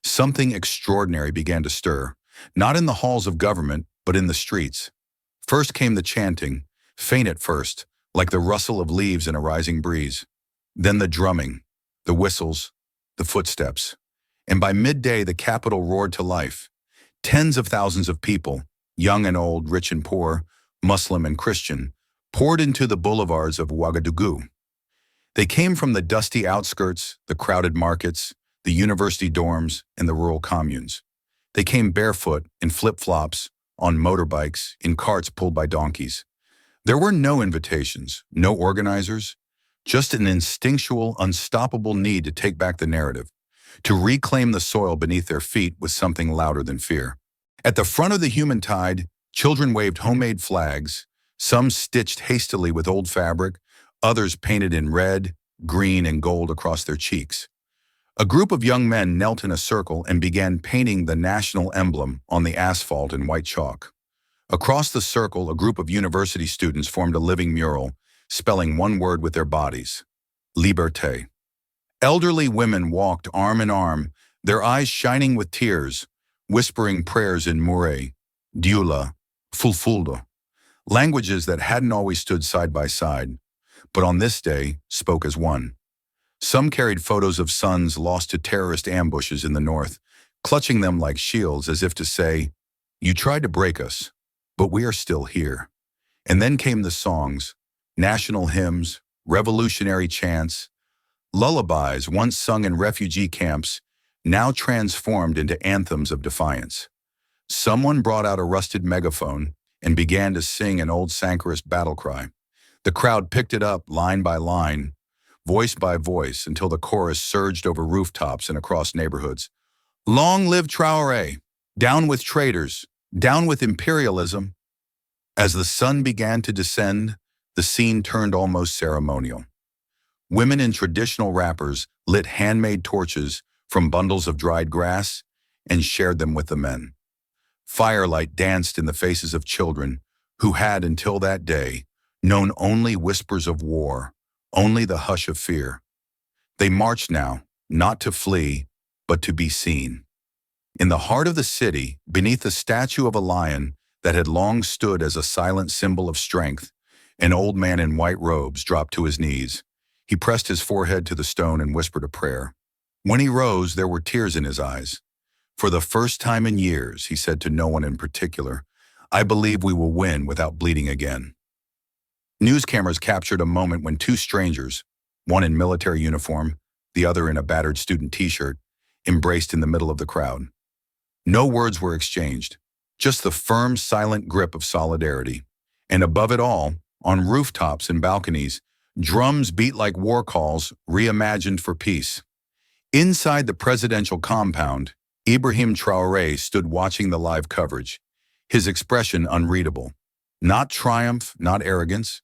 something extraordinary began to stir, not in the halls of government, but in the streets. First came the chanting, faint at first, like the rustle of leaves in a rising breeze. Then the drumming, the whistles, the footsteps. And by midday, the capital roared to life. Tens of thousands of people, young and old, rich and poor, Muslim and Christian, poured into the boulevards of Ouagadougou. They came from the dusty outskirts, the crowded markets, the university dorms, and the rural communes. They came barefoot, in flip-flops, on motorbikes, in carts pulled by donkeys. There were no invitations, no organizers, just an instinctual, unstoppable need to take back the narrative, to reclaim the soil beneath their feet with something louder than fear. At the front of the human tide, children waved homemade flags, some stitched hastily with old fabric, others painted in red, green, and gold across their cheeks. A group of young men knelt in a circle and began painting the national emblem on the asphalt in white chalk. Across the circle, a group of university students formed a living mural, spelling one word with their bodies: liberté. Elderly women walked arm in arm, their eyes shining with tears, whispering prayers in Mooré, Dioula, Fulfulde, languages that hadn't always stood side by side, but on this day spoke as one. Some carried photos of sons lost to terrorist ambushes in the north, clutching them like shields as if to say, "You tried to break us, but we are still here." And then came the songs, national hymns, revolutionary chants, lullabies once sung in refugee camps, now transformed into anthems of defiance. Someone brought out a rusted megaphone and began to sing an old Sankarist battle cry. The crowd picked it up line by line, voice by voice, until the chorus surged over rooftops and across neighborhoods. Long live Traoré! Down with traitors! Down with imperialism! As the sun began to descend, the scene turned almost ceremonial. Women in traditional wrappers lit handmade torches from bundles of dried grass and shared them with the men. Firelight danced in the faces of children who had, until that day, known only whispers of war, only the hush of fear. They marched now, not to flee, but to be seen. In the heart of the city, beneath the statue of a lion that had long stood as a silent symbol of strength, an old man in white robes dropped to his knees. He pressed his forehead to the stone and whispered a prayer. When he rose, there were tears in his eyes. For the first time in years, he said to no one in particular, I believe we will win without bleeding again. News cameras captured a moment when two strangers, one in military uniform, the other in a battered student t-shirt, embraced in the middle of the crowd. No words were exchanged, just the firm, silent grip of solidarity. And above it all, on rooftops and balconies, drums beat like war calls reimagined for peace. Inside the presidential compound, Ibrahim Traoré stood watching the live coverage, his expression unreadable. Not triumph, not arrogance,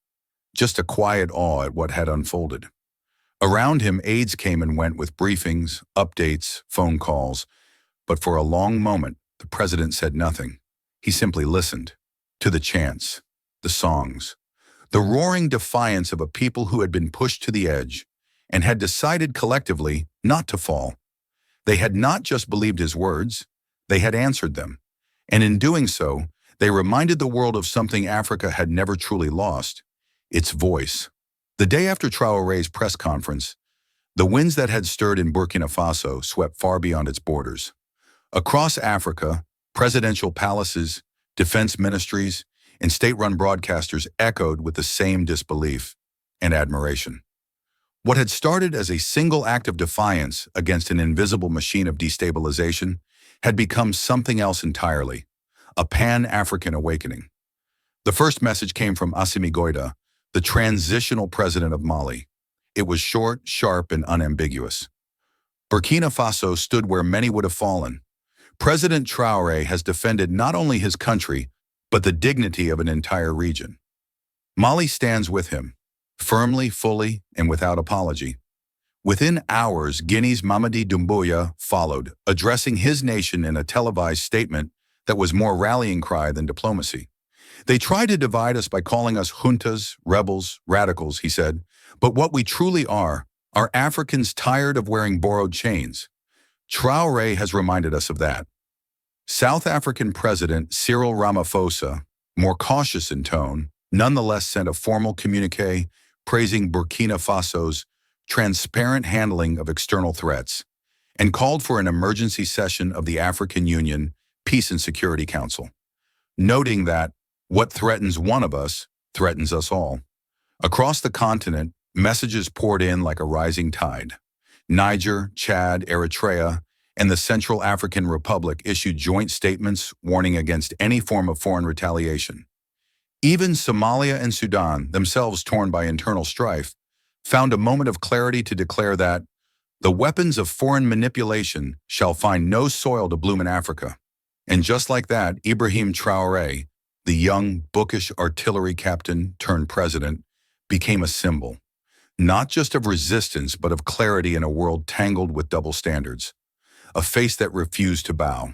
just a quiet awe at what had unfolded. Around him, aides came and went with briefings, updates, phone calls, but for a long moment, the president said nothing. He simply listened to the chants, the songs, the roaring defiance of a people who had been pushed to the edge and had decided collectively not to fall. They had not just believed his words, they had answered them. And in doing so, they reminded the world of something Africa had never truly lost, its voice. The day after Traoré's press conference, the winds that had stirred in Burkina Faso swept far beyond its borders. Across Africa, presidential palaces, defense ministries, and state-run broadcasters echoed with the same disbelief and admiration. What had started as a single act of defiance against an invisible machine of destabilization had become something else entirely, a Pan-African awakening. The first message came from Assimi Goïta, the transitional president of Mali. It was short, sharp, and unambiguous. Burkina Faso stood where many would have fallen. President Traoré has defended not only his country, but the dignity of an entire region. Mali stands with him, firmly, fully, and without apology. Within hours, Guinea's Mamadi Doumbouya followed, addressing his nation in a televised statement that was more rallying cry than diplomacy. They tried to divide us by calling us juntas, rebels, radicals, he said, but what we truly are Africans tired of wearing borrowed chains. Traoré has reminded us of that. South African President Cyril Ramaphosa, more cautious in tone, nonetheless sent a formal communiqué praising Burkina Faso's transparent handling of external threats and called for an emergency session of the African Union Peace and Security Council, noting that what threatens one of us threatens us all. Across the continent, messages poured in like a rising tide. Niger, Chad, Eritrea, and the Central African Republic issued joint statements warning against any form of foreign retaliation. Even Somalia and Sudan, themselves torn by internal strife, found a moment of clarity to declare that the weapons of foreign manipulation shall find no soil to bloom in Africa. And just like that, Ibrahim Traoré, the young, bookish artillery captain turned president, became a symbol, not just of resistance, but of clarity in a world tangled with double standards. A face that refused to bow,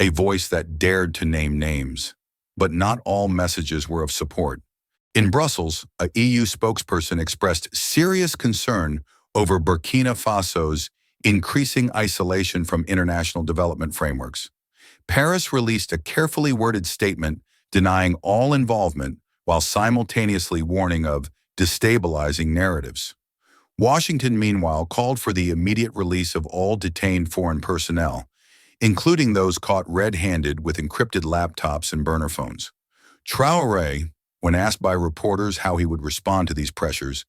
a voice that dared to name names. But not all messages were of support. In Brussels, a EU spokesperson expressed serious concern over Burkina Faso's increasing isolation from international development frameworks. Paris released a carefully worded statement denying all involvement while simultaneously warning of destabilizing narratives. Washington, meanwhile, called for the immediate release of all detained foreign personnel, including those caught red-handed with encrypted laptops and burner phones. Traoré, when asked by reporters how he would respond to these pressures,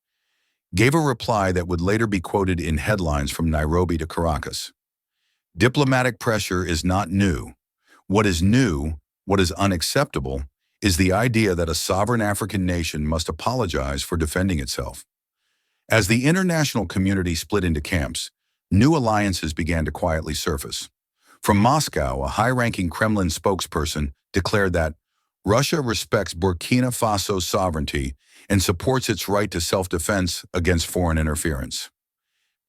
gave a reply that would later be quoted in headlines from Nairobi to Caracas. Diplomatic pressure is not new. What is new, what is unacceptable, is the idea that a sovereign African nation must apologize for defending itself. As the international community split into camps, new alliances began to quietly surface. From Moscow, a high-ranking Kremlin spokesperson declared that Russia respects Burkina Faso's sovereignty and supports its right to self-defense against foreign interference.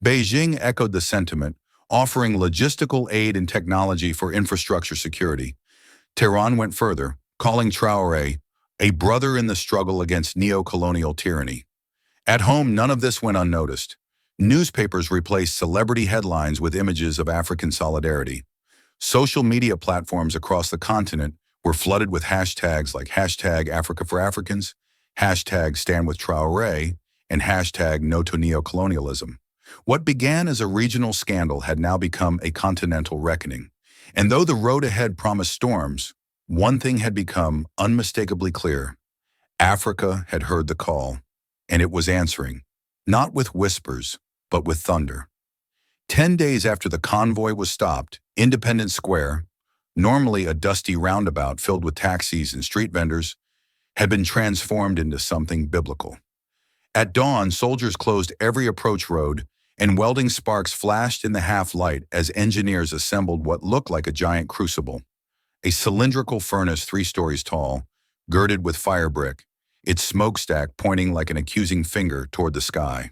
Beijing echoed the sentiment, offering logistical aid and technology for infrastructure security. Tehran went further, calling Traoré a brother in the struggle against neo-colonial tyranny. At home, none of this went unnoticed. Newspapers replaced celebrity headlines with images of African solidarity. Social media platforms across the continent were flooded with hashtags like hashtag Africa for Africans, hashtag Stand with Traoré, and hashtag No to Neocolonialism. What began as a regional scandal had now become a continental reckoning. And though the road ahead promised storms, one thing had become unmistakably clear. Africa had heard the call, and it was answering, not with whispers, but with thunder. 10 days after the convoy was stopped, Independence Square, normally a dusty roundabout filled with taxis and street vendors, had been transformed into something biblical. At dawn, soldiers closed every approach road, and welding sparks flashed in the half-light as engineers assembled what looked like a giant crucible, a cylindrical furnace 3 stories tall, girded with fire brick, its smokestack pointing like an accusing finger toward the sky.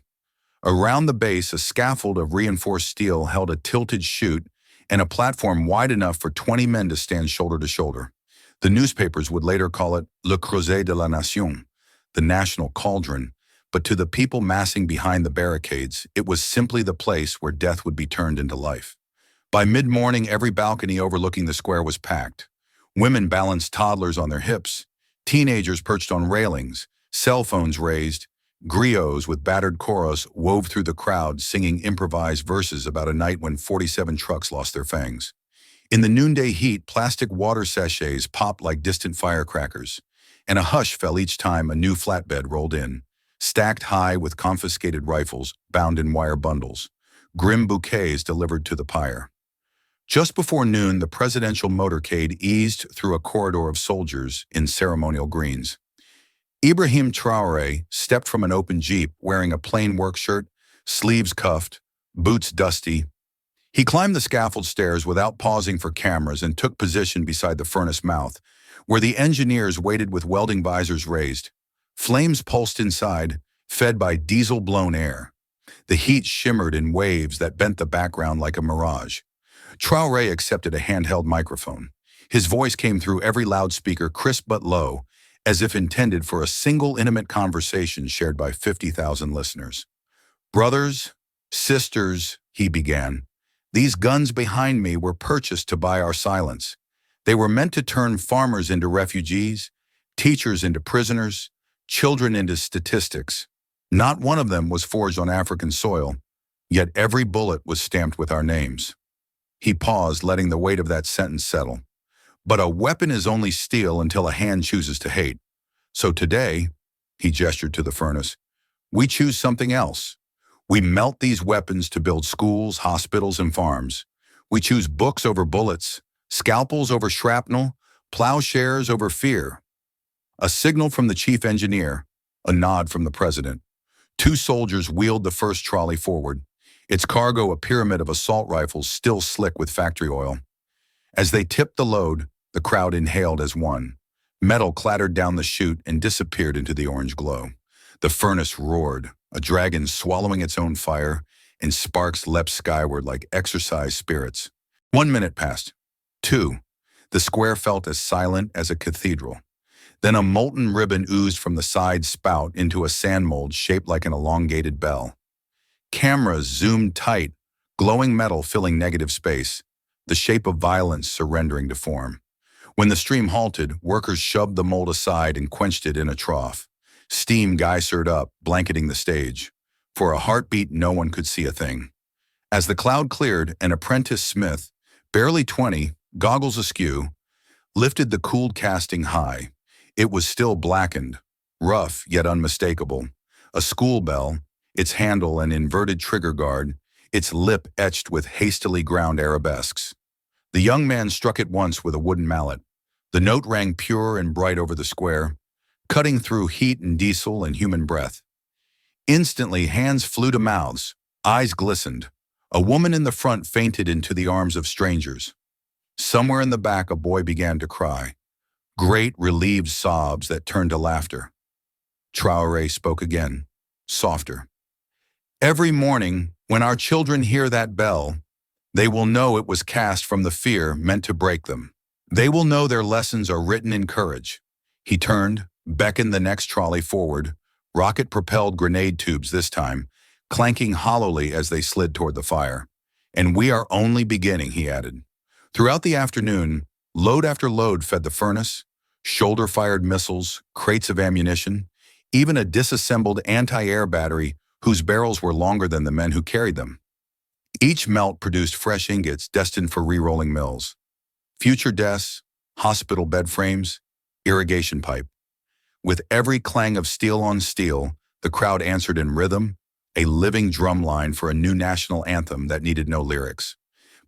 Around the base, a scaffold of reinforced steel held a tilted chute and a platform wide enough for 20 men to stand shoulder to shoulder. The newspapers would later call it Le Creuset de la Nation, the national cauldron, but to the people massing behind the barricades, it was simply the place where death would be turned into life. By mid-morning, every balcony overlooking the square was packed. Women balanced toddlers on their hips, teenagers perched on railings, cell phones raised, griots with battered choros wove through the crowd singing improvised verses about a night when 47 trucks lost their fangs. In the noonday heat, plastic water sachets popped like distant firecrackers, and a hush fell each time a new flatbed rolled in, stacked high with confiscated rifles bound in wire bundles, grim bouquets delivered to the pyre. Just before noon, the presidential motorcade eased through a corridor of soldiers in ceremonial greens. Ibrahim Traoré stepped from an open jeep wearing a plain work shirt, sleeves cuffed, boots dusty. He climbed the scaffold stairs without pausing for cameras and took position beside the furnace mouth, where the engineers waited with welding visors raised. Flames pulsed inside, fed by diesel-blown air. The heat shimmered in waves that bent the background like a mirage. Traoré accepted a handheld microphone. His voice came through every loudspeaker, crisp but low, as if intended for a single intimate conversation shared by 50,000 listeners. "Brothers, sisters," he began, "these guns behind me were purchased to buy our silence. They were meant to turn farmers into refugees, teachers into prisoners, children into statistics. Not one of them was forged on African soil, yet every bullet was stamped with our names." He paused, letting the weight of that sentence settle. But a weapon is only steel until a hand chooses to hate. So today, he gestured to the furnace, we choose something else. We melt these weapons to build schools, hospitals, and farms. We choose books over bullets, scalpels over shrapnel, plowshares over fear. A signal from the chief engineer, a nod from the president. 2 soldiers wheeled the first trolley forward, its cargo a pyramid of assault rifles still slick with factory oil. As they tipped the load, the crowd inhaled as one. Metal clattered down the chute and disappeared into the orange glow. The furnace roared, a dragon swallowing its own fire, and sparks leapt skyward like exorcised spirits. 1 minute passed. 2. The square felt as silent as a cathedral. Then a molten ribbon oozed from the side spout into a sand mold shaped like an elongated bell. Cameras zoomed tight, glowing metal filling negative space, the shape of violence surrendering to form. When the stream halted, workers shoved the mold aside and quenched it in a trough. Steam geysered up, blanketing the stage. For a heartbeat, no one could see a thing. As the cloud cleared, an apprentice smith, barely 20, goggles askew, lifted the cooled casting high. It was still blackened, rough yet unmistakable. A school bell, its handle an inverted trigger guard, its lip etched with hastily ground arabesques. The young man struck it once with a wooden mallet. The note rang pure and bright over the square, cutting through heat and diesel and human breath. Instantly, hands flew to mouths, eyes glistened. A woman in the front fainted into the arms of strangers. Somewhere in the back, a boy began to cry. Great, relieved sobs that turned to laughter. Traoré spoke again, softer. "Every morning, when our children hear that bell, they will know it was cast from the fear meant to break them. They will know their lessons are written in courage." He turned, beckoned the next trolley forward, rocket-propelled grenade tubes this time, clanking hollowly as they slid toward the fire. "And we are only beginning," he added. Throughout the afternoon, load after load fed the furnace, shoulder-fired missiles, crates of ammunition, even a disassembled anti-air battery whose barrels were longer than the men who carried them. Each melt produced fresh ingots destined for re-rolling mills. future deaths, hospital bed frames, irrigation pipe. With every clang of steel on steel, the crowd answered in rhythm, a living drum line for a new national anthem that needed no lyrics.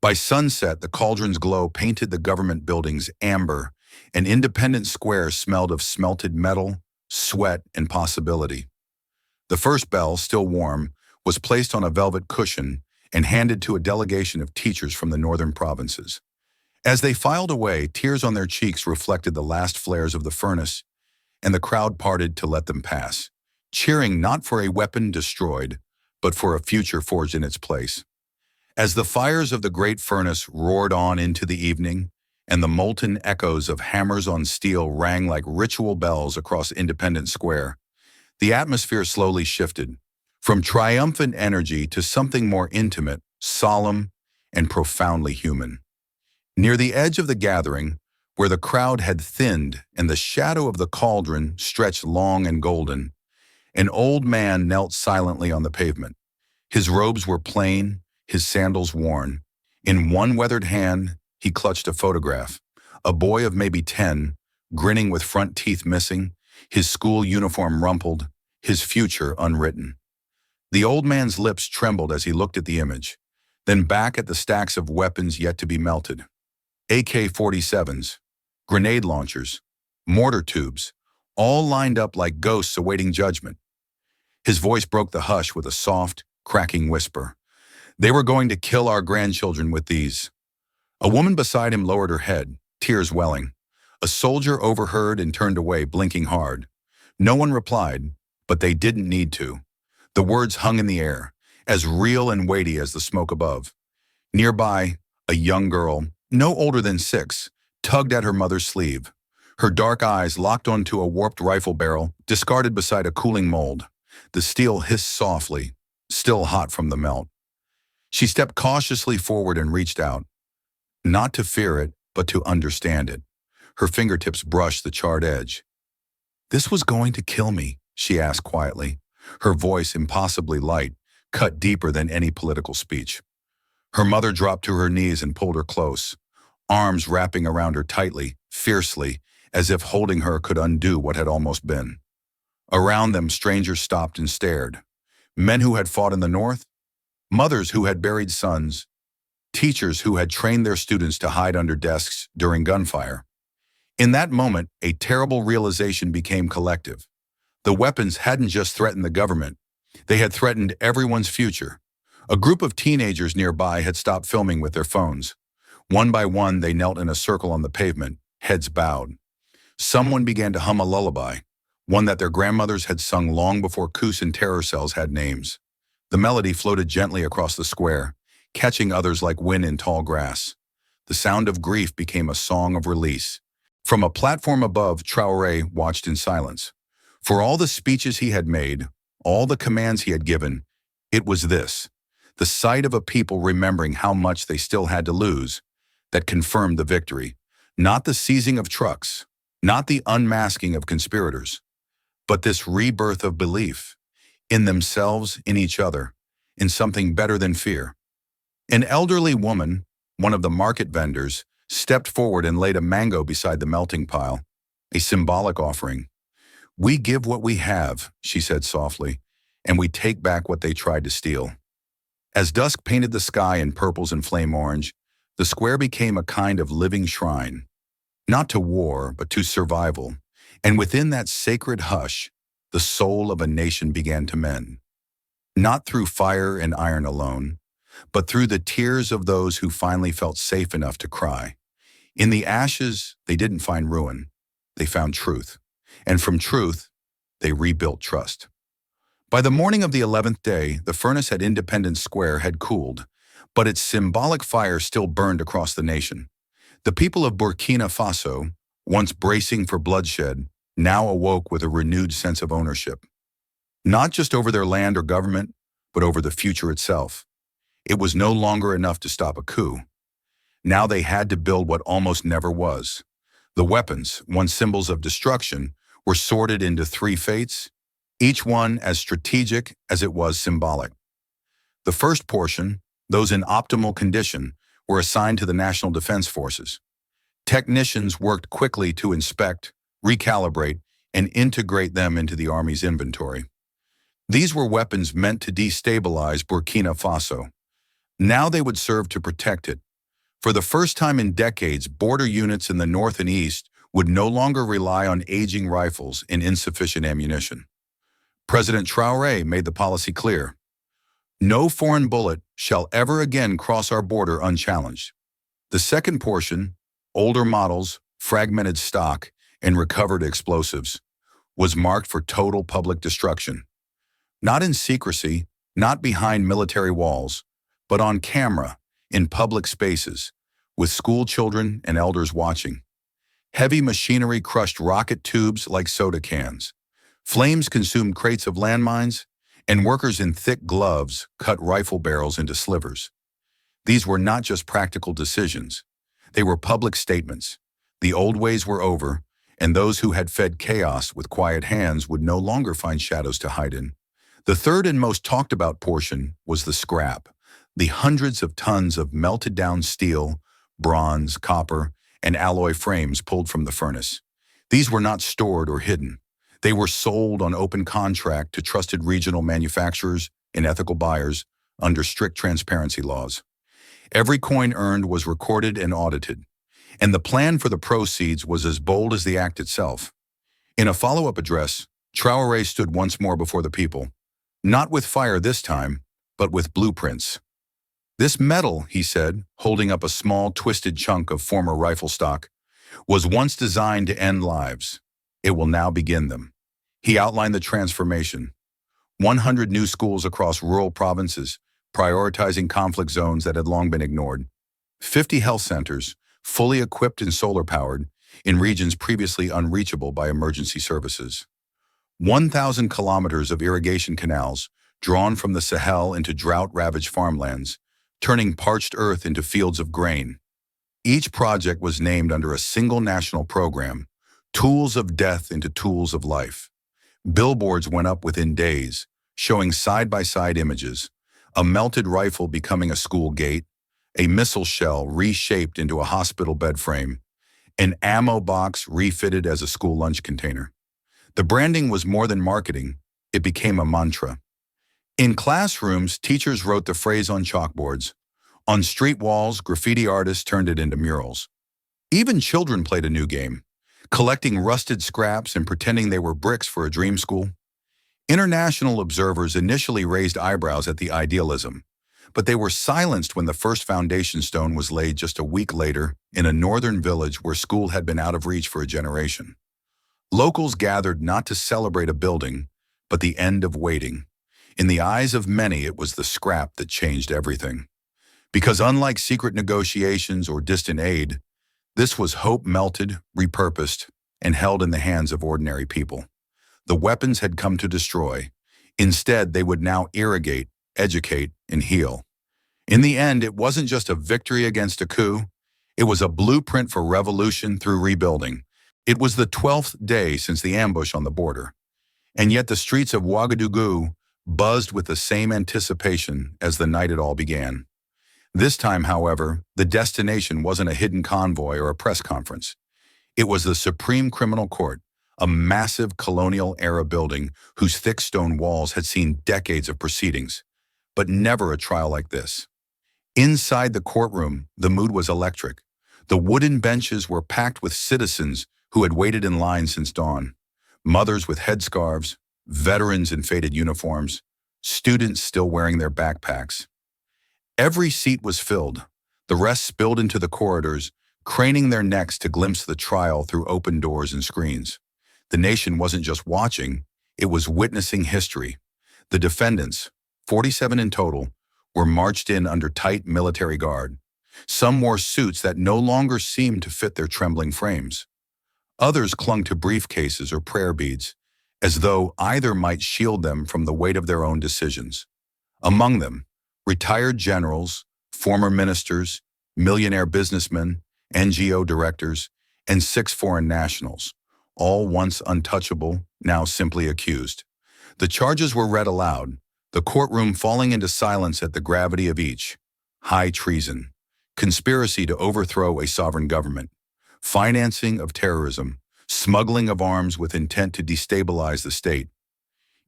By sunset, the cauldron's glow painted the government buildings amber, and Independence Square smelled of smelted metal, sweat, and possibility. The first bell, still warm, was placed on a velvet cushion and handed to a delegation of teachers from the northern provinces. As they filed away, tears on their cheeks reflected the last flares of the furnace, and the crowd parted to let them pass, cheering not for a weapon destroyed, but for a future forged in its place. As the fires of the great furnace roared on into the evening, and the molten echoes of hammers on steel rang like ritual bells across Independence Square, the atmosphere slowly shifted, from triumphant energy to something more intimate, solemn, and profoundly human. Near the edge of the gathering, where the crowd had thinned and the shadow of the cauldron stretched long and golden, an old man knelt silently on the pavement. His robes were plain, his sandals worn. In one weathered hand, he clutched a photograph, a boy of maybe 10, grinning with front teeth missing, his school uniform rumpled, his future unwritten. The old man's lips trembled as he looked at the image, then back at the stacks of weapons yet to be melted. AK-47s, grenade launchers, mortar tubes, all lined up like ghosts awaiting judgment. His voice broke the hush with a soft, cracking whisper. They were going to kill our grandchildren with these. A woman beside him lowered her head, tears welling. A soldier overheard and turned away, blinking hard. No one replied, but they didn't need to. The words hung in the air, as real and weighty as the smoke above. Nearby, a young girl, no older than 6, tugged at her mother's sleeve. Her dark eyes locked onto a warped rifle barrel, discarded beside a cooling mold. The steel hissed softly, still hot from the melt. She stepped cautiously forward and reached out, not to fear it, but to understand it. Her fingertips brushed the charred edge. "This was going to kill me," she asked quietly, her voice impossibly light, cut deeper than any political speech. Her mother dropped to her knees and pulled her close, arms wrapping around her tightly, fiercely, as if holding her could undo what had almost been. Around them, strangers stopped and stared. Men who had fought in the North, mothers who had buried sons, teachers who had trained their students to hide under desks during gunfire. In that moment, a terrible realization became collective. The weapons hadn't just threatened the government, they had threatened everyone's future. A group of teenagers nearby had stopped filming with their phones. One by one, they knelt in a circle on the pavement, heads bowed. Someone began to hum a lullaby, one that their grandmothers had sung long before coups and terror cells had names. The melody floated gently across the square, catching others like wind in tall grass. The sound of grief became a song of release. From a platform above, Traoré watched in silence. For all the speeches he had made, all the commands he had given, it was this, the sight of a people remembering how much they still had to lose, that confirmed the victory. Not the seizing of trucks, not the unmasking of conspirators, but this rebirth of belief in themselves, in each other, in something better than fear. An elderly woman, one of the market vendors, stepped forward and laid a mango beside the melting pile, a symbolic offering. "We give what we have," she said softly, "and we take back what they tried to steal." As dusk painted the sky in purples and flame orange, the square became a kind of living shrine, not to war, but to survival. And within that sacred hush, the soul of a nation began to mend. Not through fire and iron alone, but through the tears of those who finally felt safe enough to cry. In the ashes, they didn't find ruin, they found truth. And from truth, they rebuilt trust. By the morning of the 11th day, the furnace at Independence Square had cooled, but its symbolic fire still burned across the nation. The people of Burkina Faso, once bracing for bloodshed, now awoke with a renewed sense of ownership. Not just over their land or government, but over the future itself. It was no longer enough to stop a coup. Now they had to build what almost never was. The weapons, once symbols of destruction, were sorted into 3 fates, each one as strategic as it was symbolic. The first portion, those in optimal condition, were assigned to the National Defense Forces. Technicians worked quickly to inspect, recalibrate, and integrate them into the army's inventory. These were weapons meant to destabilize Burkina Faso. Now they would serve to protect it. For the first time in decades, border units in the north and east would no longer rely on aging rifles and insufficient ammunition. President Traoré made the policy clear. No foreign bullet shall ever again cross our border unchallenged. The second portion, older models, fragmented stock, and recovered explosives, was marked for total public destruction. Not in secrecy, not behind military walls, but on camera, in public spaces, with school children and elders watching. Heavy machinery crushed rocket tubes like soda cans. Flames consumed crates of landmines, and workers in thick gloves cut rifle barrels into slivers. These were not just practical decisions. They were public statements. The old ways were over, and those who had fed chaos with quiet hands would no longer find shadows to hide in. The third and most talked about portion was the scrap, the hundreds of tons of melted down steel, bronze, copper, and alloy frames pulled from the furnace. These were not stored or hidden. They were sold on open contract to trusted regional manufacturers and ethical buyers under strict transparency laws. Every coin earned was recorded and audited, and the plan for the proceeds was as bold as the act itself. In a follow-up address, Traoré stood once more before the people, not with fire this time, but with blueprints. This metal, he said, holding up a small, twisted chunk of former rifle stock, was once designed to end lives. It will now begin them. He outlined the transformation. 100 new schools across rural provinces, prioritizing conflict zones that had long been ignored. 50 health centers, fully equipped and solar-powered, in regions previously unreachable by emergency services. 1,000 kilometers of irrigation canals, drawn from the Sahel into drought-ravaged farmlands, turning parched earth into fields of grain. Each project was named under a single national program, Tools of Death into Tools of Life. Billboards went up within days, showing side-by-side images, a melted rifle becoming a school gate, a missile shell reshaped into a hospital bed frame, an ammo box refitted as a school lunch container. The branding was more than marketing, it became a mantra. In classrooms, teachers wrote the phrase on chalkboards. On street walls, graffiti artists turned it into murals. Even children played a new game, collecting rusted scraps and pretending they were bricks for a dream school. International observers initially raised eyebrows at the idealism, but they were silenced when the first foundation stone was laid just a week later in a northern village where school had been out of reach for a generation. Locals gathered not to celebrate a building, but the end of waiting. In the eyes of many, it was the scrap that changed everything. Because unlike secret negotiations or distant aid, this was hope melted, repurposed, and held in the hands of ordinary people. The weapons had come to destroy. Instead, they would now irrigate, educate, and heal. In the end, it wasn't just a victory against a coup. It was a blueprint for revolution through rebuilding. It was the 12th day since the ambush on the border. And yet the streets of Ouagadougou buzzed with the same anticipation as the night it all began. This time, however, the destination wasn't a hidden convoy or a press conference. It was the Supreme Criminal Court, a massive colonial-era building whose thick stone walls had seen decades of proceedings, but never a trial like this. Inside the courtroom, the mood was electric. The wooden benches were packed with citizens who had waited in line since dawn. Mothers with headscarves, veterans in faded uniforms, students still wearing their backpacks. Every seat was filled. The rest spilled into the corridors, craning their necks to glimpse the trial through open doors and screens. The nation wasn't just watching, it was witnessing history. The defendants, 47 in total, were marched in under tight military guard. Some wore suits that no longer seemed to fit their trembling frames. Others clung to briefcases or prayer beads, as though either might shield them from the weight of their own decisions. Among them, retired generals, former ministers, millionaire businessmen, NGO directors, and 6 foreign nationals, all once untouchable, now simply accused. The charges were read aloud, the courtroom falling into silence at the gravity of each. High treason, conspiracy to overthrow a sovereign government, financing of terrorism, smuggling of arms with intent to destabilize the state.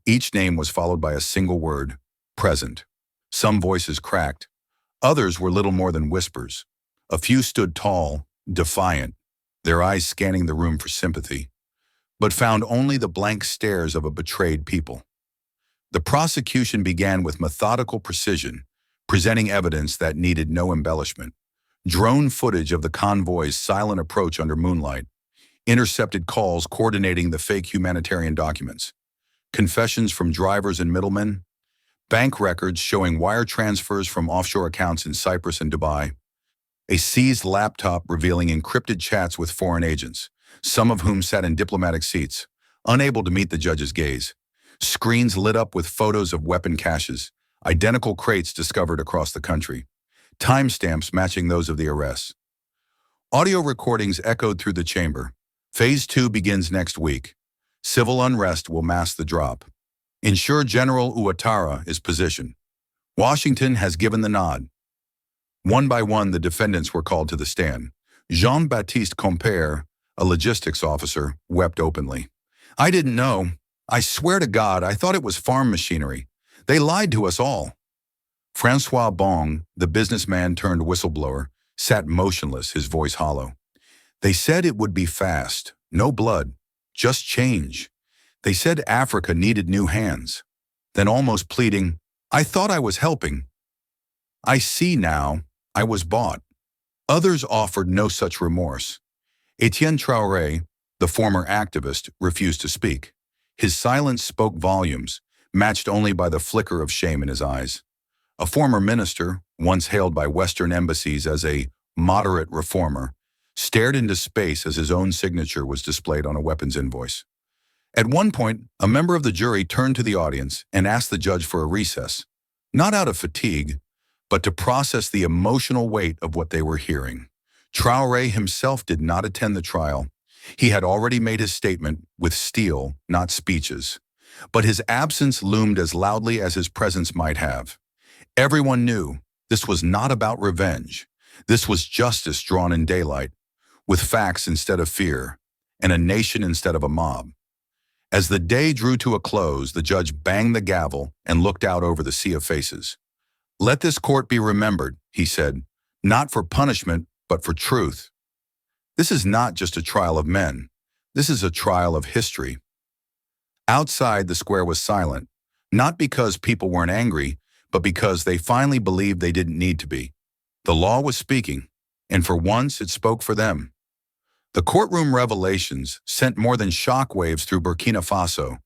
Each name was followed by a single word, present. Some voices cracked. Others were little more than whispers. A few stood tall, defiant, their eyes scanning the room for sympathy, but found only the blank stares of a betrayed people. The prosecution began with methodical precision, presenting evidence that needed no embellishment. Drone footage of the convoy's silent approach under moonlight, intercepted calls coordinating the fake humanitarian documents, confessions from drivers and middlemen, bank records showing wire transfers from offshore accounts in Cyprus and Dubai, a seized laptop revealing encrypted chats with foreign agents, some of whom sat in diplomatic seats, unable to meet the judge's gaze, screens lit up with photos of weapon caches, identical crates discovered across the country, timestamps matching those of the arrests. Audio recordings echoed through the chamber. Phase 2 begins next week. Civil unrest will mask the drop. Ensure General Ouattara is positioned. Washington has given the nod. One by one, the defendants were called to the stand. Jean-Baptiste Compere, a logistics officer, wept openly. "I didn't know. I swear to God, I thought it was farm machinery. They lied to us all." Francois Bong, the businessman turned whistleblower, sat motionless, his voice hollow. "They said it would be fast, no blood, just change. They said Africa needed new hands." Then almost pleading, "I thought I was helping. I see now, I was bought." Others offered no such remorse. Etienne Traoré, the former activist, refused to speak. His silence spoke volumes, matched only by the flicker of shame in his eyes. A former minister, once hailed by Western embassies as a moderate reformer, stared into space as his own signature was displayed on a weapons invoice. At one point, a member of the jury turned to the audience and asked the judge for a recess, not out of fatigue, but to process the emotional weight of what they were hearing. Traoré himself did not attend the trial. He had already made his statement with steel, not speeches. But his absence loomed as loudly as his presence might have. Everyone knew this was not about revenge. This was justice drawn in daylight, with facts instead of fear, and a nation instead of a mob. As the day drew to a close, the judge banged the gavel and looked out over the sea of faces. "Let this court be remembered," he said, "not for punishment, but for truth. This is not just a trial of men. This is a trial of history." Outside, the square was silent, not because people weren't angry, but because they finally believed they didn't need to be. The law was speaking, and for once it spoke for them. The courtroom revelations sent more than shockwaves through Burkina Faso.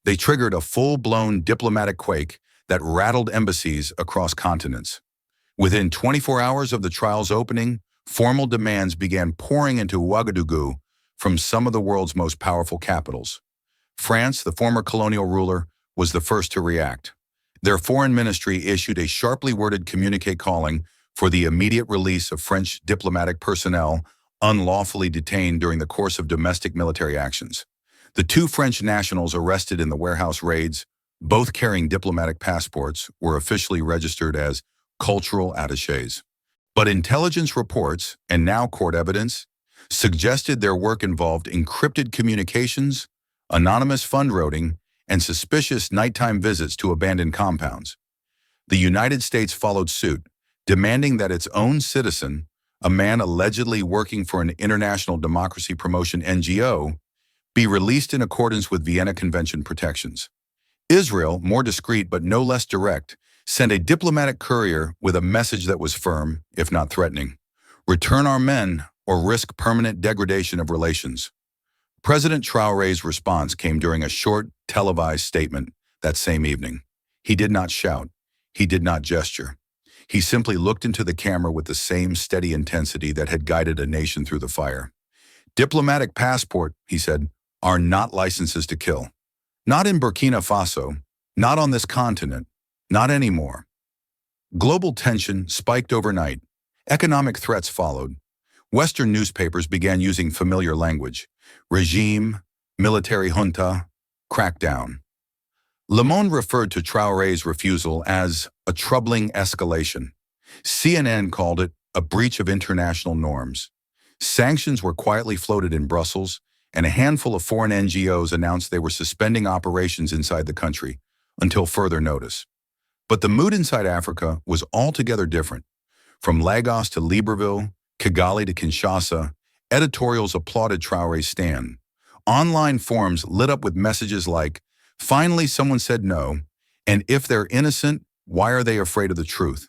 They triggered a full-blown diplomatic quake that rattled embassies across continents. Within 24 hours of the trial's opening, formal demands began pouring into Ouagadougou from some of the world's most powerful capitals. France, the former colonial ruler, was the first to react. Their foreign ministry issued a sharply worded communiqué calling for the immediate release of French diplomatic personnel unlawfully detained during the course of domestic military actions. The two French nationals arrested in the warehouse raids, both carrying diplomatic passports, were officially registered as cultural attachés. But intelligence reports, and now court evidence, suggested their work involved encrypted communications, anonymous fund routing, and suspicious nighttime visits to abandoned compounds. The United States followed suit, demanding that its own citizen, a man allegedly working for an international democracy promotion NGO, be released in accordance with Vienna Convention protections. Israel, more discreet but no less direct, sent a diplomatic courier with a message that was firm, if not threatening. "Return our men or risk permanent degradation of relations." President Traoré's response came during a short, televised statement that same evening. He did not shout. He did not gesture. He simply looked into the camera with the same steady intensity that had guided a nation through the fire. "Diplomatic passport," he said, "are not licenses to kill. Not in Burkina Faso, not on this continent, not anymore." Global tension spiked overnight. Economic threats followed. Western newspapers began using familiar language: regime, military junta, crackdown. Le Monde referred to Traoré's refusal as a troubling escalation. CNN called it a breach of international norms. Sanctions were quietly floated in Brussels, and a handful of foreign NGOs announced they were suspending operations inside the country until further notice. But the mood inside Africa was altogether different. From Lagos to Libreville, Kigali to Kinshasa, editorials applauded Traoré's stand. Online forums lit up with messages like, "Finally someone said no," and "If they're innocent, why are they afraid of the truth?"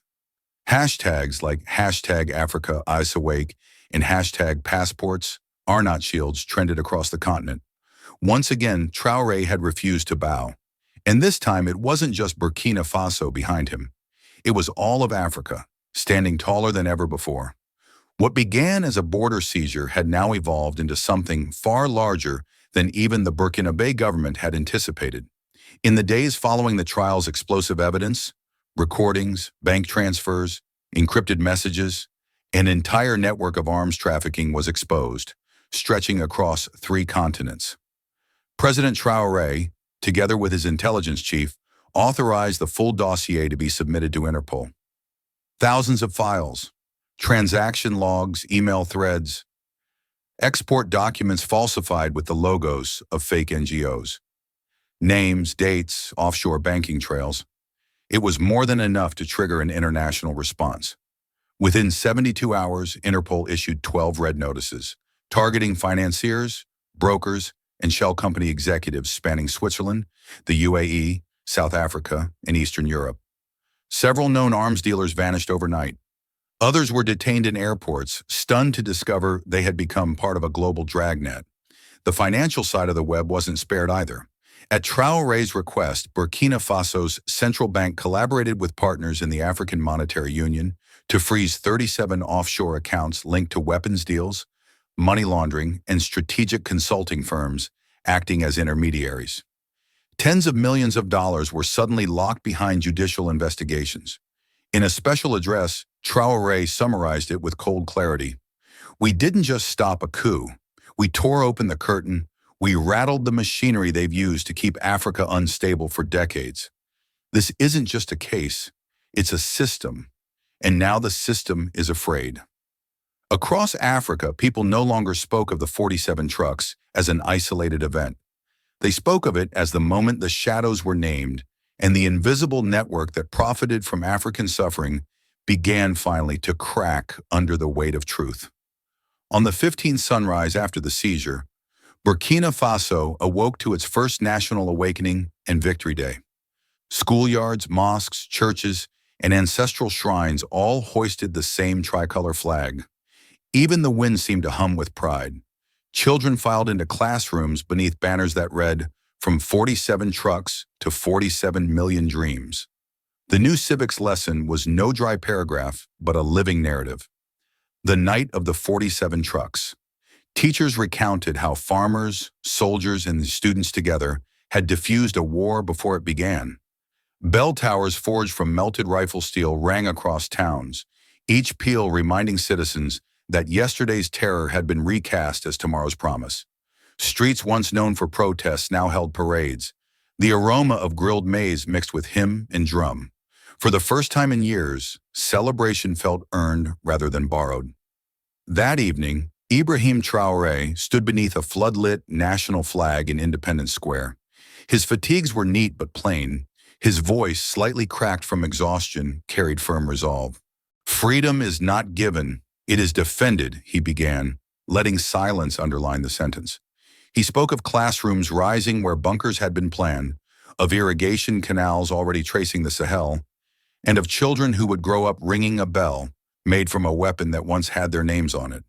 Hashtags like hashtag Africa Eyes Awake and hashtag passports are not shields trended across the continent. Once again, Traoré had refused to bow. And this time it wasn't just Burkina Faso behind him. It was all of Africa, standing taller than ever before. What began as a border seizure had now evolved into something far larger than even the Burkinabe government had anticipated. In the days following the trial's explosive evidence, recordings, bank transfers, encrypted messages, an entire network of arms trafficking was exposed, stretching across 3 continents. President Traoré, together with his intelligence chief, authorized the full dossier to be submitted to Interpol. Thousands of files, transaction logs, email threads, export documents falsified with the logos of fake NGOs, names, dates, offshore banking trails. It was more than enough to trigger an international response. Within 72 hours, Interpol issued 12 red notices, targeting financiers, brokers, and shell company executives spanning Switzerland, the UAE, South Africa, and Eastern Europe. Several known arms dealers vanished overnight. Others were detained in airports, stunned to discover they had become part of a global dragnet. The financial side of the web wasn't spared either. At Traoré's request, Burkina Faso's central bank collaborated with partners in the African Monetary Union to freeze 37 offshore accounts linked to weapons deals, money laundering, and strategic consulting firms acting as intermediaries. Tens of millions of dollars were suddenly locked behind judicial investigations. In a special address, Traoré summarized it with cold clarity. "We didn't just stop a coup. We tore open the curtain. We rattled the machinery they've used to keep Africa unstable for decades. This isn't just a case, it's a system. And now the system is afraid." Across Africa, people no longer spoke of the 47 trucks as an isolated event. They spoke of it as the moment the shadows were named and the invisible network that profited from African suffering began finally to crack under the weight of truth. On the 15th sunrise after the seizure, Burkina Faso awoke to its first national awakening and Victory Day. Schoolyards, mosques, churches, and ancestral shrines all hoisted the same tricolor flag. Even the wind seemed to hum with pride. Children filed into classrooms beneath banners that read, "From 47 trucks to 47 million dreams." The new civics lesson was no dry paragraph, but a living narrative. The night of the 47 trucks. Teachers recounted how farmers, soldiers, and students together had diffused a war before it began. Bell towers forged from melted rifle steel rang across towns, each peal reminding citizens that yesterday's terror had been recast as tomorrow's promise. Streets once known for protests now held parades, the aroma of grilled maize mixed with hymn and drum. For the first time in years, celebration felt earned rather than borrowed. That evening, Ibrahim Traoré stood beneath a flood-lit national flag in Independence Square. His fatigues were neat but plain. His voice, slightly cracked from exhaustion, carried firm resolve. "Freedom is not given, it is defended," he began, letting silence underline the sentence. He spoke of classrooms rising where bunkers had been planned, of irrigation canals already tracing the Sahel, and of children who would grow up ringing a bell made from a weapon that once had their names on it.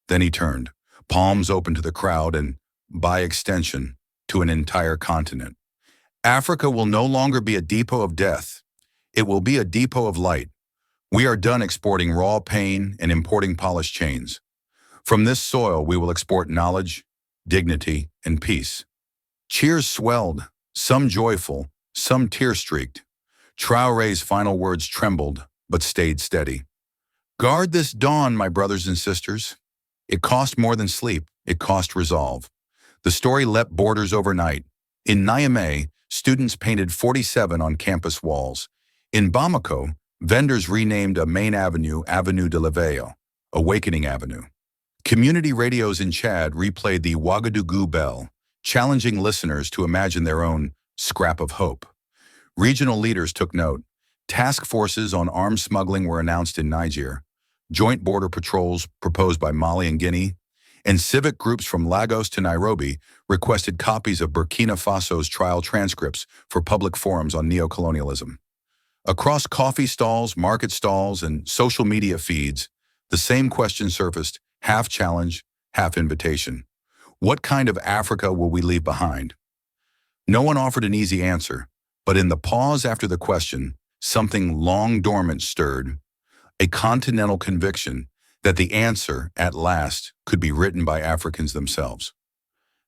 Then he turned, palms open to the crowd and, by extension, to an entire continent. "Africa will no longer be a depot of death. It will be a depot of light. We are done exporting raw pain and importing polished chains. From this soil we will export knowledge, dignity, and peace." Cheers swelled, some joyful, some tear-streaked. Traoré's final words trembled, but stayed steady. "Guard this dawn, my brothers and sisters." It cost more than sleep, it cost resolve. The story leapt borders overnight. In Niamey, students painted 47 on campus walls. In Bamako, vendors renamed a main avenue Avenue de l'Éveil, Awakening Avenue. Community radios in Chad replayed the Ouagadougou bell, challenging listeners to imagine their own scrap of hope. Regional leaders took note. Task forces on arms smuggling were announced in Niger, joint border patrols proposed by Mali and Guinea, and civic groups from Lagos to Nairobi requested copies of Burkina Faso's trial transcripts for public forums on neocolonialism. Across coffee stalls, market stalls, and social media feeds, the same question surfaced, half challenge, half invitation. What kind of Africa will we leave behind? No one offered an easy answer, but in the pause after the question, something long dormant stirred, a continental conviction that the answer, at last, could be written by Africans themselves.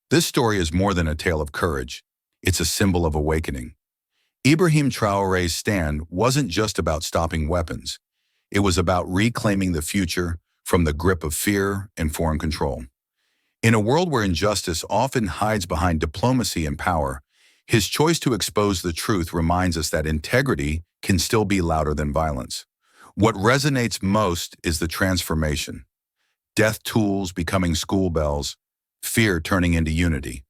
This story is more than a tale of courage. It's a symbol of awakening. Ibrahim Traoré's stand wasn't just about stopping weapons. It was about reclaiming the future from the grip of fear and foreign control. In a world where injustice often hides behind diplomacy and power, his choice to expose the truth reminds us that integrity can still be louder than violence. What resonates most is the transformation. Death tools becoming school bells, fear turning into unity.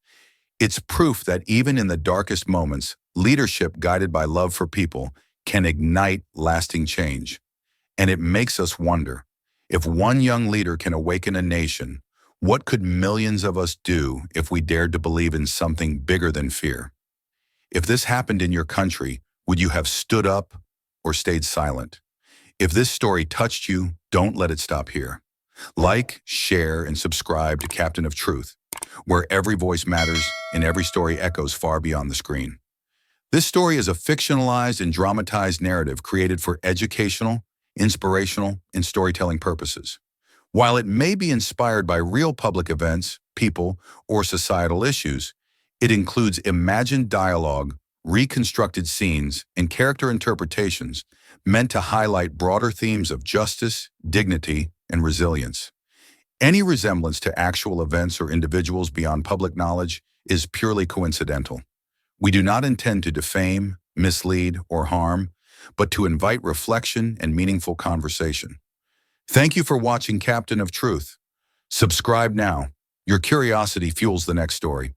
It's proof that even in the darkest moments, leadership guided by love for people can ignite lasting change. And it makes us wonder, if one young leader can awaken a nation, what could millions of us do if we dared to believe in something bigger than fear? If this happened in your country, would you have stood up or stayed silent? If this story touched you, don't let it stop here. Like, share, and subscribe to Captain of Truth, where every voice matters and every story echoes far beyond the screen. This story is a fictionalized and dramatized narrative created for educational, inspirational, and storytelling purposes. While it may be inspired by real public events, people, or societal issues, it includes imagined dialogue, reconstructed scenes, and character interpretations meant to highlight broader themes of justice, dignity, and resilience. Any resemblance to actual events or individuals beyond public knowledge is purely coincidental. We do not intend to defame, mislead, or harm, but to invite reflection and meaningful conversation. Thank you for watching Captain of Truth. Subscribe now. Your curiosity fuels the next story.